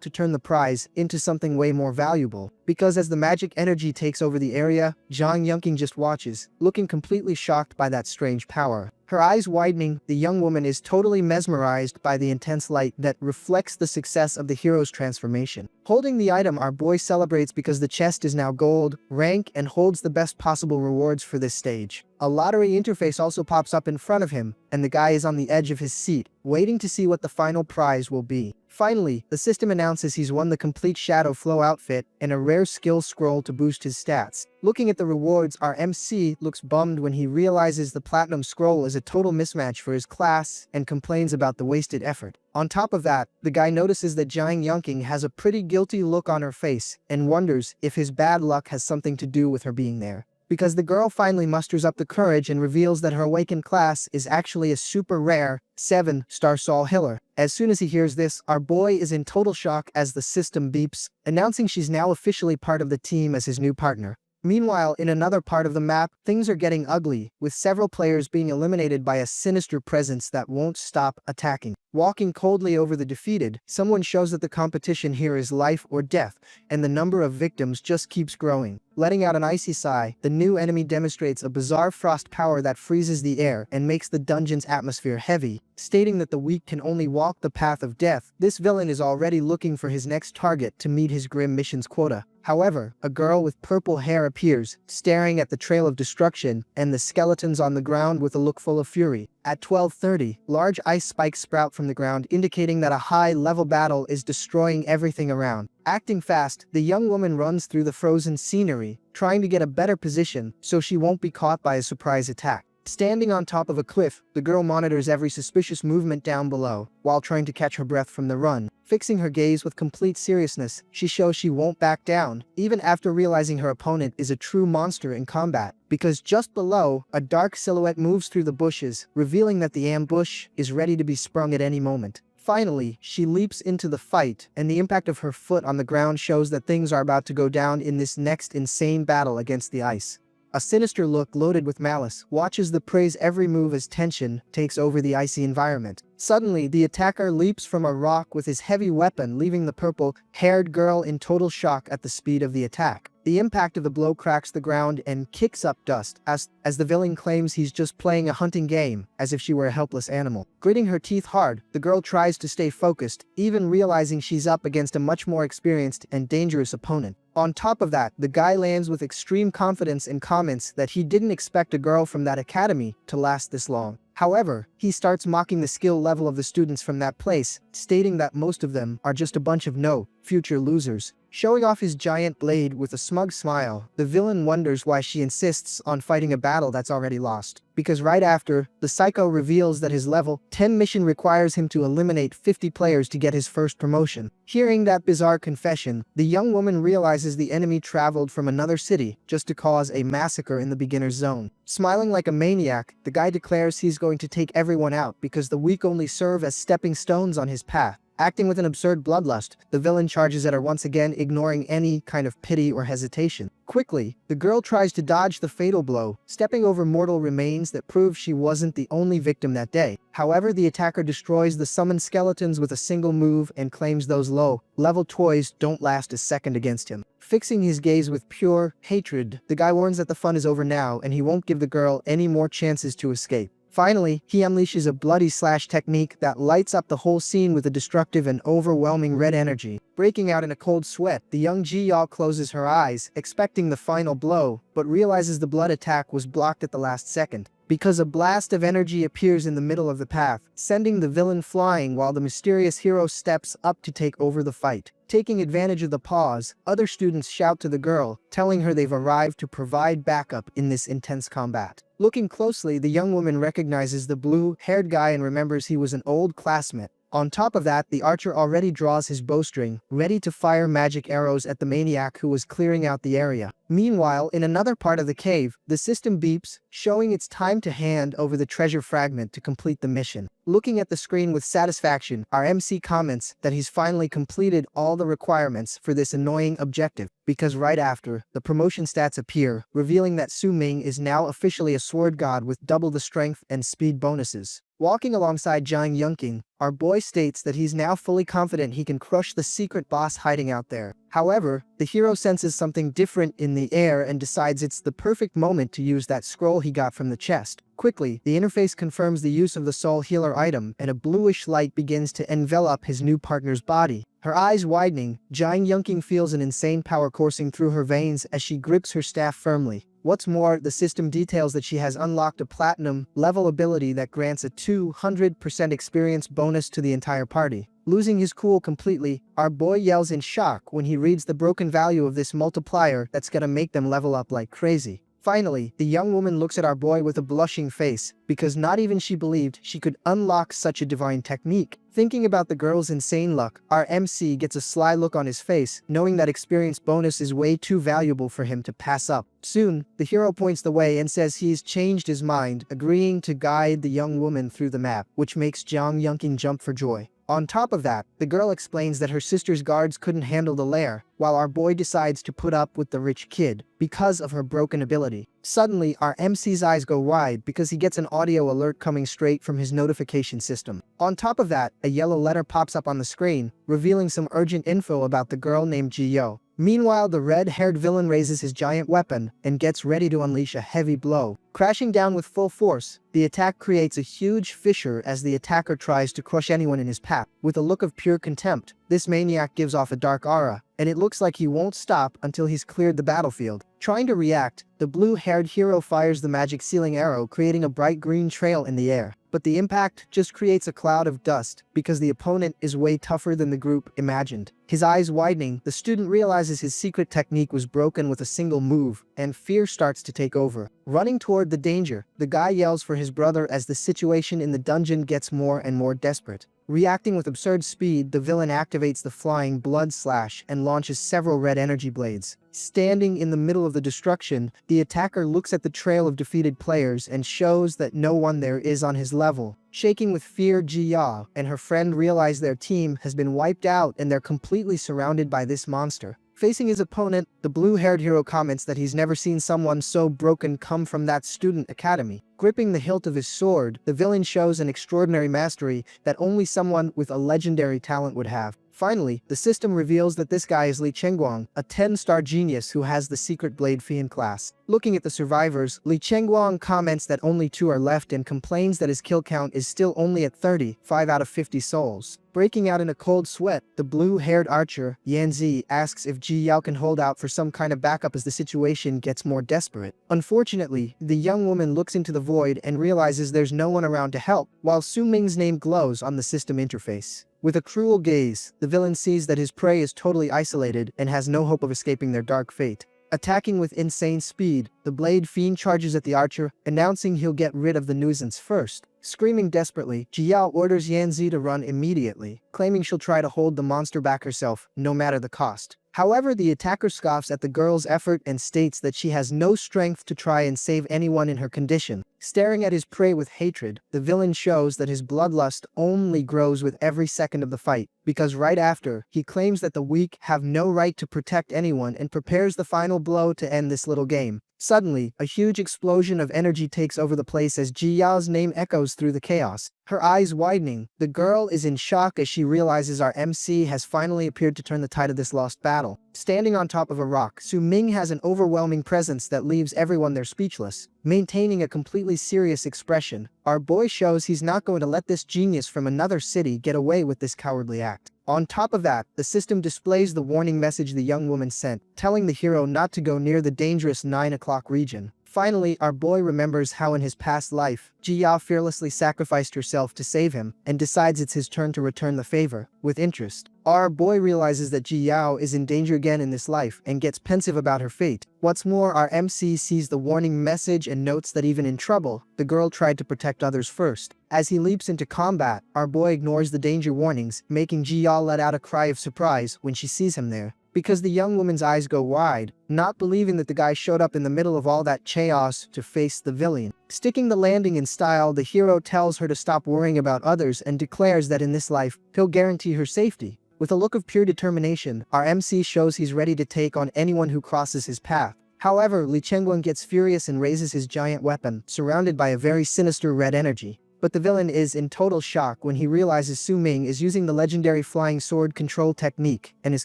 to turn the prize into something way more valuable. Because as the magic energy takes over the area, Jiang Yunqing just watches, looking completely shocked by that strange power. Her eyes widening, the young woman is totally mesmerized by the intense light that reflects the success of the hero's transformation. Holding the item, our boy celebrates because the chest is now gold, rank, and holds the best possible rewards for this stage. A lottery interface also pops up in front of him, and the guy is on the edge of his seat, waiting to see what the final prize will be. Finally, the system announces he's won the complete Shadow Flow outfit and a rare skill scroll to boost his stats. Looking at the rewards, our MC looks bummed when he realizes the Platinum Scroll is a total mismatch for his class and complains about the wasted effort. On top of that, the guy notices that Jiang Yunqing has a pretty guilty look on her face and wonders if his bad luck has something to do with her being there. Because the girl finally musters up the courage and reveals that her awakened class is actually a super rare 7-star soul healer. As soon as he hears this, our boy is in total shock as the system beeps, announcing she's now officially part of the team as his new partner. Meanwhile, in another part of the map, things are getting ugly, with several players being eliminated by a sinister presence that won't stop attacking. Walking coldly over the defeated, someone shows that the competition here is life or death, and the number of victims just keeps growing. Letting out an icy sigh, the new enemy demonstrates a bizarre frost power that freezes the air and makes the dungeon's atmosphere heavy, stating that the weak can only walk the path of death. This villain is already looking for his next target to meet his grim mission's quota. However, a girl with purple hair appears, staring at the trail of destruction and the skeletons on the ground with a look full of fury. At 12:30, large ice spikes sprout from the ground, indicating that a high-level battle is destroying everything around. Acting fast, the young woman runs through the frozen scenery, trying to get a better position so she won't be caught by a surprise attack. Standing on top of a cliff, the girl monitors every suspicious movement down below, while trying to catch her breath from the run. Fixing her gaze with complete seriousness, she shows she won't back down, even after realizing her opponent is a true monster in combat. Because just below, a dark silhouette moves through the bushes, revealing that the ambush is ready to be sprung at any moment. Finally, she leaps into the fight, and the impact of her foot on the ground shows that things are about to go down in this next insane battle against the ice. A sinister look loaded with malice watches the prey's every move as tension takes over the icy environment. Suddenly, the attacker leaps from a rock with his heavy weapon, leaving the purple-haired girl in total shock at the speed of the attack. The impact of the blow cracks the ground and kicks up dust as the villain claims he's just playing a hunting game, as if she were a helpless animal. Gritting her teeth hard, the girl tries to stay focused, even realizing she's up against a much more experienced and dangerous opponent. On top of that, the guy lands with extreme confidence and comments that he didn't expect a girl from that academy to last this long. However, he starts mocking the skill level of the students from that place, stating that most of them are just a bunch of future losers. Showing off his giant blade with a smug smile, the villain wonders why she insists on fighting a battle that's already lost. Because right after, the psycho reveals that his level 10 mission requires him to eliminate 50 players to get his first promotion. Hearing that bizarre confession, the young woman realizes the enemy traveled from another city just to cause a massacre in the beginner's zone. Smiling like a maniac, the guy declares he's going to take everyone out because the weak only serve as stepping stones on his path. Acting with an absurd bloodlust, the villain charges at her once again, ignoring any kind of pity or hesitation. Quickly, the girl tries to dodge the fatal blow, stepping over mortal remains that prove she wasn't the only victim that day. However, the attacker destroys the summoned skeletons with a single move and claims those low-level toys don't last a second against him. Fixing his gaze with pure hatred, the guy warns that the fun is over now and he won't give the girl any more chances to escape. Finally, he unleashes a bloody slash technique that lights up the whole scene with a destructive and overwhelming red energy. Breaking out in a cold sweat, the young Ji-yeol closes her eyes, expecting the final blow, but realizes the blood attack was blocked at the last second, because a blast of energy appears in the middle of the path, sending the villain flying while the mysterious hero steps up to take over the fight. Taking advantage of the pause, other students shout to the girl, telling her they've arrived to provide backup in this intense combat. Looking closely, the young woman recognizes the blue-haired guy and remembers he was an old classmate. On top of that, the archer already draws his bowstring, ready to fire magic arrows at the maniac who was clearing out the area. Meanwhile, in another part of the cave, the system beeps, showing it's time to hand over the treasure fragment to complete the mission. Looking at the screen with satisfaction, our MC comments that he's finally completed all the requirements for this annoying objective, because right after, the promotion stats appear, revealing that Su Ming is now officially a sword god with double the strength and speed bonuses. Walking alongside Jang Yunking, our boy states that he's now fully confident he can crush the secret boss hiding out there. However, the hero senses something different in the air and decides it's the perfect moment to use that scroll he got from the chest. Quickly, the interface confirms the use of the soul healer item, and a bluish light begins to envelop his new partner's body. Her eyes widening, Jang Yunking feels an insane power coursing through her veins as she grips her staff firmly. What's more, the system details that she has unlocked a platinum-level ability that grants a 200% experience bonus to the entire party. Losing his cool completely, our boy yells in shock when he reads the broken value of this multiplier that's gonna make them level up like crazy. Finally, the young woman looks at our boy with a blushing face, because not even she believed she could unlock such a divine technique. Thinking about the girl's insane luck, our MC gets a sly look on his face, knowing that experience bonus is way too valuable for him to pass up. Soon, the hero points the way and says he's changed his mind, agreeing to guide the young woman through the map, which makes Jang Yunking jump for joy. On top of that, the girl explains that her sister's guards couldn't handle the lair, while our boy decides to put up with the rich kid because of her broken ability. Suddenly, our MC's eyes go wide because he gets an audio alert coming straight from his notification system. On top of that, a yellow letter pops up on the screen, revealing some urgent info about the girl named Ji-yeol. Meanwhile, the red-haired villain raises his giant weapon and gets ready to unleash a heavy blow. Crashing down with full force, the attack creates a huge fissure as the attacker tries to crush anyone in his path. With a look of pure contempt, this maniac gives off a dark aura, and it looks like he won't stop until he's cleared the battlefield. Trying to react, the blue-haired hero fires the magic sealing arrow, creating a bright green trail in the air. But the impact just creates a cloud of dust, because the opponent is way tougher than the group imagined. His eyes widening, the student realizes his secret technique was broken with a single move, and fear starts to take over. Running toward the danger, the guy yells for his brother as the situation in the dungeon gets more and more desperate. Reacting with absurd speed, the villain activates the flying blood slash and launches several red energy blades. Standing in the middle of the destruction, the attacker looks at the trail of defeated players and shows that no one there is on his level. Shaking with fear, Ji-yeol and her friend realize their team has been wiped out and they're completely surrounded by this monster. Facing his opponent, the blue-haired hero comments that he's never seen someone so broken come from that student academy. Gripping the hilt of his sword, the villain shows an extraordinary mastery that only someone with a legendary talent would have. Finally, the system reveals that this guy is Li Chengguang, a 10-star genius who has the secret Blade Fiend class. Looking at the survivors, Li Chengguang comments that only 2 are left and complains that his kill count is still only at 30, 5 out of 50 souls. Breaking out in a cold sweat, the blue-haired archer, Yanzi, asks if Ji-yeol can hold out for some kind of backup as the situation gets more desperate. Unfortunately, the young woman looks into the void and realizes there's no one around to help, while Su Ming's name glows on the system interface. With a cruel gaze, the villain sees that his prey is totally isolated and has no hope of escaping their dark fate. Attacking with insane speed, the Blade Fiend charges at the archer, announcing he'll get rid of the nuisance first. Screaming desperately, Ji-yeol orders Yanzi to run immediately, claiming she'll try to hold the monster back herself, no matter the cost. However, the attacker scoffs at the girl's effort and states that she has no strength to try and save anyone in her condition. Staring at his prey with hatred, the villain shows that his bloodlust only grows with every second of the fight, because right after, he claims that the weak have no right to protect anyone and prepares the final blow to end this little game. Suddenly, a huge explosion of energy takes over the place as Ji Yao's name echoes through the chaos. Her eyes widening, the girl is in shock as she realizes our MC has finally appeared to turn the tide of this lost battle. Standing on top of a rock, Su Ming has an overwhelming presence that leaves everyone there speechless. Maintaining a completely serious expression, our boy shows he's not going to let this genius from another city get away with this cowardly act. On top of that, the system displays the warning message the young woman sent, telling the hero not to go near the dangerous 9 o'clock region. Finally, our boy remembers how in his past life, Ji Yao fearlessly sacrificed herself to save him, and decides it's his turn to return the favor, with interest. Our boy realizes that Ji Yao is in danger again in this life, and gets pensive about her fate. What's more, our MC sees the warning message and notes that even in trouble, the girl tried to protect others first. As he leaps into combat, our boy ignores the danger warnings, making Ji Yao let out a cry of surprise when she sees him there. Because the young woman's eyes go wide, not believing that the guy showed up in the middle of all that chaos to face the villain. Sticking the landing in style, the hero tells her to stop worrying about others and declares that in this life, he'll guarantee her safety. With a look of pure determination, our MC shows he's ready to take on anyone who crosses his path. However, Li Chengguang gets furious and raises his giant weapon, surrounded by a very sinister red energy. But the villain is in total shock when he realizes Su Ming is using the legendary flying sword control technique and is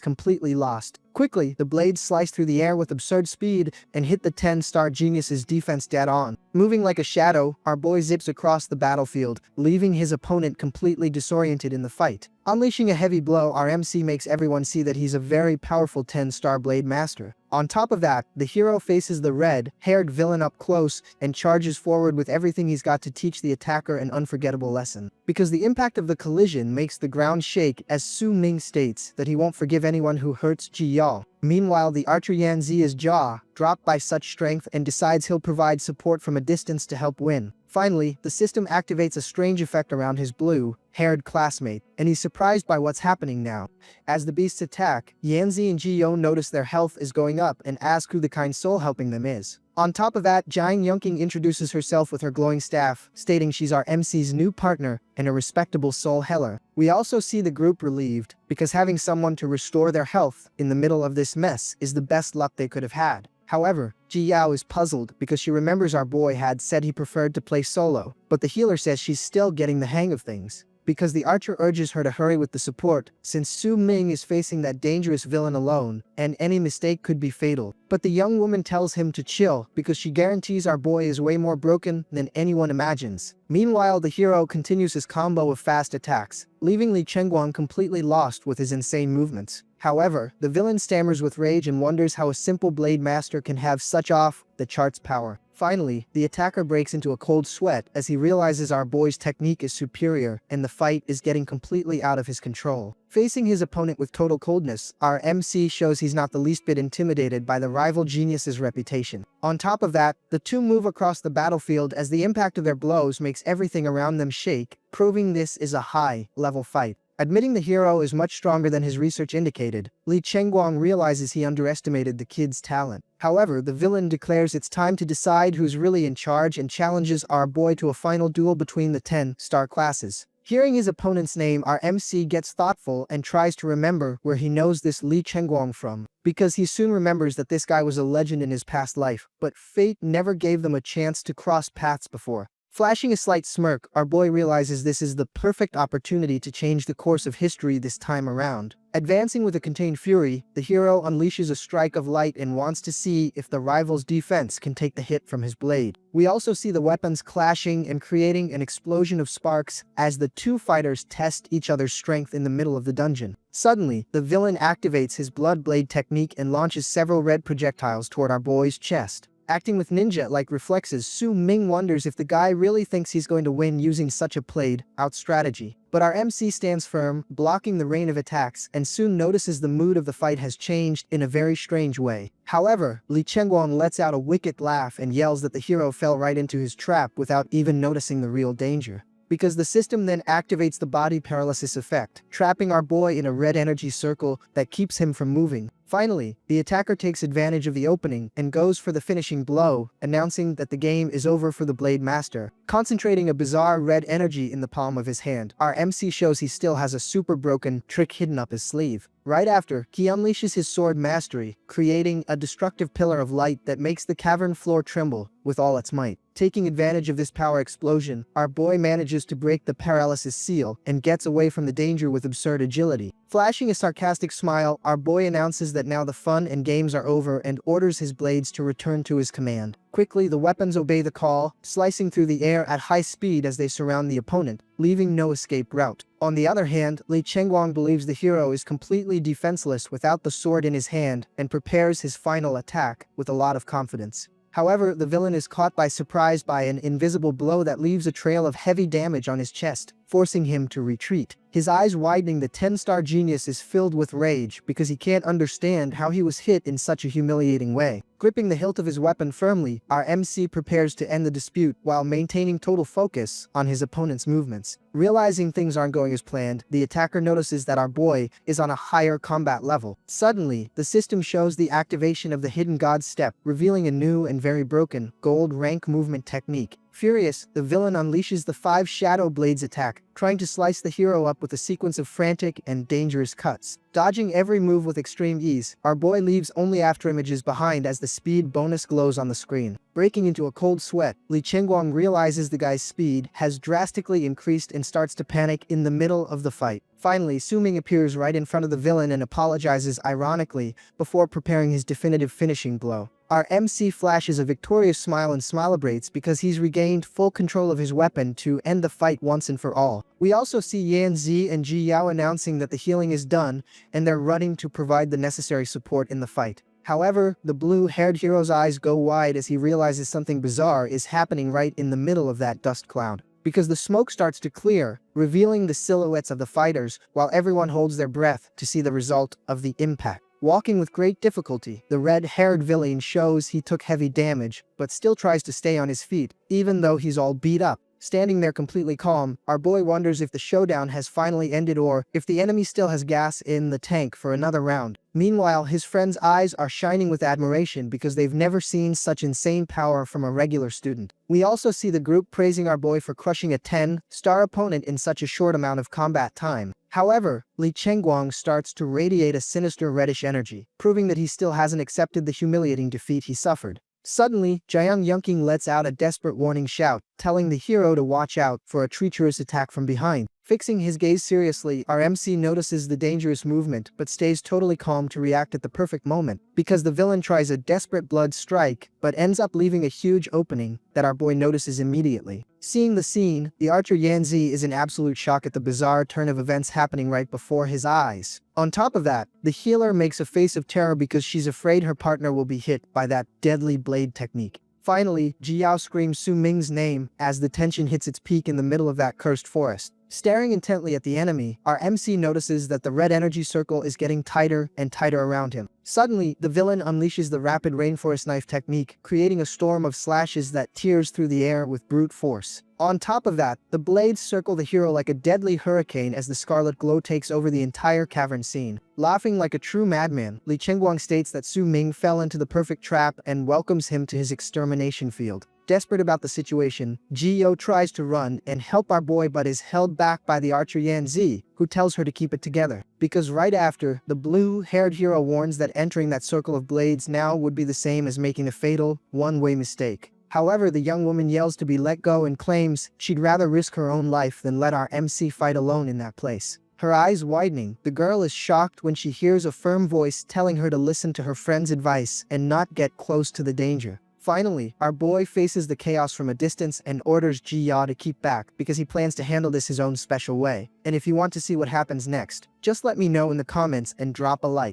completely lost. Quickly, the blades slice through the air with absurd speed and hit the 10-star genius's defense dead on. Moving like a shadow, our boy zips across the battlefield, leaving his opponent completely disoriented in the fight. Unleashing a heavy blow, our MC makes everyone see that he's a very powerful 10-star blade master. On top of that, the hero faces the red-haired villain up close and charges forward with everything he's got to teach the attacker an unforgettable lesson. Because the impact of the collision makes the ground shake, as Su Ming states that he won't forgive anyone who hurts Ji Yao. Meanwhile, the archer Yan Zi's jaw dropped by such strength and decides he'll provide support from a distance to help win. Finally, the system activates a strange effect around his blue-haired classmate, and he's surprised by what's happening now. As the beasts attack, Yanzi and Ji Yao notice their health is going up and ask who the kind soul helping them is. On top of that, Jiang Yunqing introduces herself with her glowing staff, stating she's our MC's new partner and a respectable soul healer. We also see the group relieved, because having someone to restore their health in the middle of this mess is the best luck they could have had. However, Ji Yao is puzzled because she remembers our boy had said he preferred to play solo, but the healer says she's still getting the hang of things. Because the archer urges her to hurry with the support, since Su Ming is facing that dangerous villain alone, and any mistake could be fatal. But the young woman tells him to chill because she guarantees our boy is way more broken than anyone imagines. Meanwhile, the hero continues his combo of fast attacks, leaving Li Chengguang completely lost with his insane movements. However, the villain stammers with rage and wonders how a simple blade master can have such off-the-charts power. Finally, the attacker breaks into a cold sweat as he realizes our boy's technique is superior and the fight is getting completely out of his control. Facing his opponent with total coldness, our MC shows he's not the least bit intimidated by the rival genius's reputation. On top of that, the two move across the battlefield as the impact of their blows makes everything around them shake, proving this is a high-level fight. Admitting the hero is much stronger than his research indicated, Li Chengguang realizes he underestimated the kid's talent. However, the villain declares it's time to decide who's really in charge and challenges our boy to a final duel between the 10-star classes. Hearing his opponent's name, our MC gets thoughtful and tries to remember where he knows this Li Chengguang from, because he soon remembers that this guy was a legend in his past life, but fate never gave them a chance to cross paths before. Flashing a slight smirk, our boy realizes this is the perfect opportunity to change the course of history this time around. Advancing with a contained fury, the hero unleashes a strike of light and wants to see if the rival's defense can take the hit from his blade. We also see the weapons clashing and creating an explosion of sparks as the two fighters test each other's strength in the middle of the dungeon. Suddenly, the villain activates his blood blade technique and launches several red projectiles toward our boy's chest. Acting with ninja-like reflexes, Su Ming wonders if the guy really thinks he's going to win using such a played-out strategy. But our MC stands firm, blocking the rain of attacks, and soon notices the mood of the fight has changed in a very strange way. However, Li Chengguang lets out a wicked laugh and yells that the hero fell right into his trap without even noticing the real danger. because the system then activates the body paralysis effect, trapping our boy in a red energy circle that keeps him from moving. Finally, the attacker takes advantage of the opening and goes for the finishing blow, announcing that the game is over for the Blade Master. Concentrating a bizarre red energy in the palm of his hand, our MC shows he still has a super broken trick hidden up his sleeve. Right after, he unleashes his sword mastery, creating a destructive pillar of light that makes the cavern floor tremble with all its might. Taking advantage of this power explosion, our boy manages to break the paralysis seal and gets away from the danger with absurd agility. Flashing a sarcastic smile, our boy announces that now the fun and games are over and orders his blades to return to his command. Quickly, the weapons obey the call, slicing through the air at high speed as they surround the opponent, leaving no escape route. On the other hand, Li Chengguang believes the hero is completely defenseless without the sword in his hand and prepares his final attack with a lot of confidence. However, the villain is caught by surprise by an invisible blow that leaves a trail of heavy damage on his chest, forcing him to retreat. His eyes widening, the 10-star genius is filled with rage because he can't understand how he was hit in such a humiliating way. Gripping the hilt of his weapon firmly, our MC prepares to end the dispute while maintaining total focus on his opponent's movements. Realizing things aren't going as planned, the attacker notices that our boy is on a higher combat level. Suddenly, the system shows the activation of the Hidden God Step, revealing a new and very broken gold rank movement technique. Furious, the villain unleashes the 5 Shadow Blades attack, trying to slice the hero up with a sequence of frantic and dangerous cuts. Dodging every move with extreme ease, our boy leaves only after images behind as the speed bonus glows on the screen. Breaking into a cold sweat, Li Chengguang realizes the guy's speed has drastically increased and starts to panic in the middle of the fight. Finally, Su Ming appears right in front of the villain and apologizes ironically before preparing his definitive finishing blow. Our MC flashes a victorious smile and celebrates because he's regained full control of his weapon to end the fight once and for all. We also see Yan Zi and Ji Yao announcing that the healing is done and they're running to provide the necessary support in the fight. However, the blue-haired hero's eyes go wide as he realizes something bizarre is happening right in the middle of that dust cloud. Because the smoke starts to clear, revealing the silhouettes of the fighters, while everyone holds their breath to see the result of the impact. Walking with great difficulty, the red-haired villain shows he took heavy damage, but still tries to stay on his feet, even though he's all beat up. Standing there completely calm, our boy wonders if the showdown has finally ended or if the enemy still has gas in the tank for another round. Meanwhile, his friends' eyes are shining with admiration because they've never seen such insane power from a regular student. We also see the group praising our boy for crushing a 10-star opponent in such a short amount of combat time. However, Li Chengguang starts to radiate a sinister reddish energy, proving that he still hasn't accepted the humiliating defeat he suffered. Suddenly, Jiang Yunqing lets out a desperate warning shout, telling the hero to watch out for a treacherous attack from behind. Fixing his gaze seriously, our MC notices the dangerous movement but stays totally calm to react at the perfect moment, because the villain tries a desperate blood strike but ends up leaving a huge opening that our boy notices immediately. Seeing the scene, the archer Yanzi is in absolute shock at the bizarre turn of events happening right before his eyes. On top of that, the healer makes a face of terror because she's afraid her partner will be hit by that deadly blade technique. Finally, Ji Yao screams Su Ming's name as the tension hits its peak in the middle of that cursed forest. Staring intently at the enemy, our MC notices that the red energy circle is getting tighter and tighter around him. Suddenly, the villain unleashes the rapid rainforest knife technique, creating a storm of slashes that tears through the air with brute force. On top of that, the blades circle the hero like a deadly hurricane as the scarlet glow takes over the entire cavern scene. Laughing like a true madman, Li Chengguang states that Su Ming fell into the perfect trap and welcomes him to his extermination field. Desperate about the situation, Ji Yao tries to run and help our boy but is held back by the archer Yan Zi, who tells her to keep it together. Because right after, the blue-haired hero warns that entering that circle of blades now would be the same as making a fatal, one-way mistake. However, the young woman yells to be let go and claims she'd rather risk her own life than let our MC fight alone in that place. Her eyes widening, the girl is shocked when she hears a firm voice telling her to listen to her friend's advice and not get close to the danger. Finally, our boy faces the chaos from a distance and orders Ji Yao to keep back because he plans to handle this his own special way. And if you want to see what happens next, just let me know in the comments and drop a like.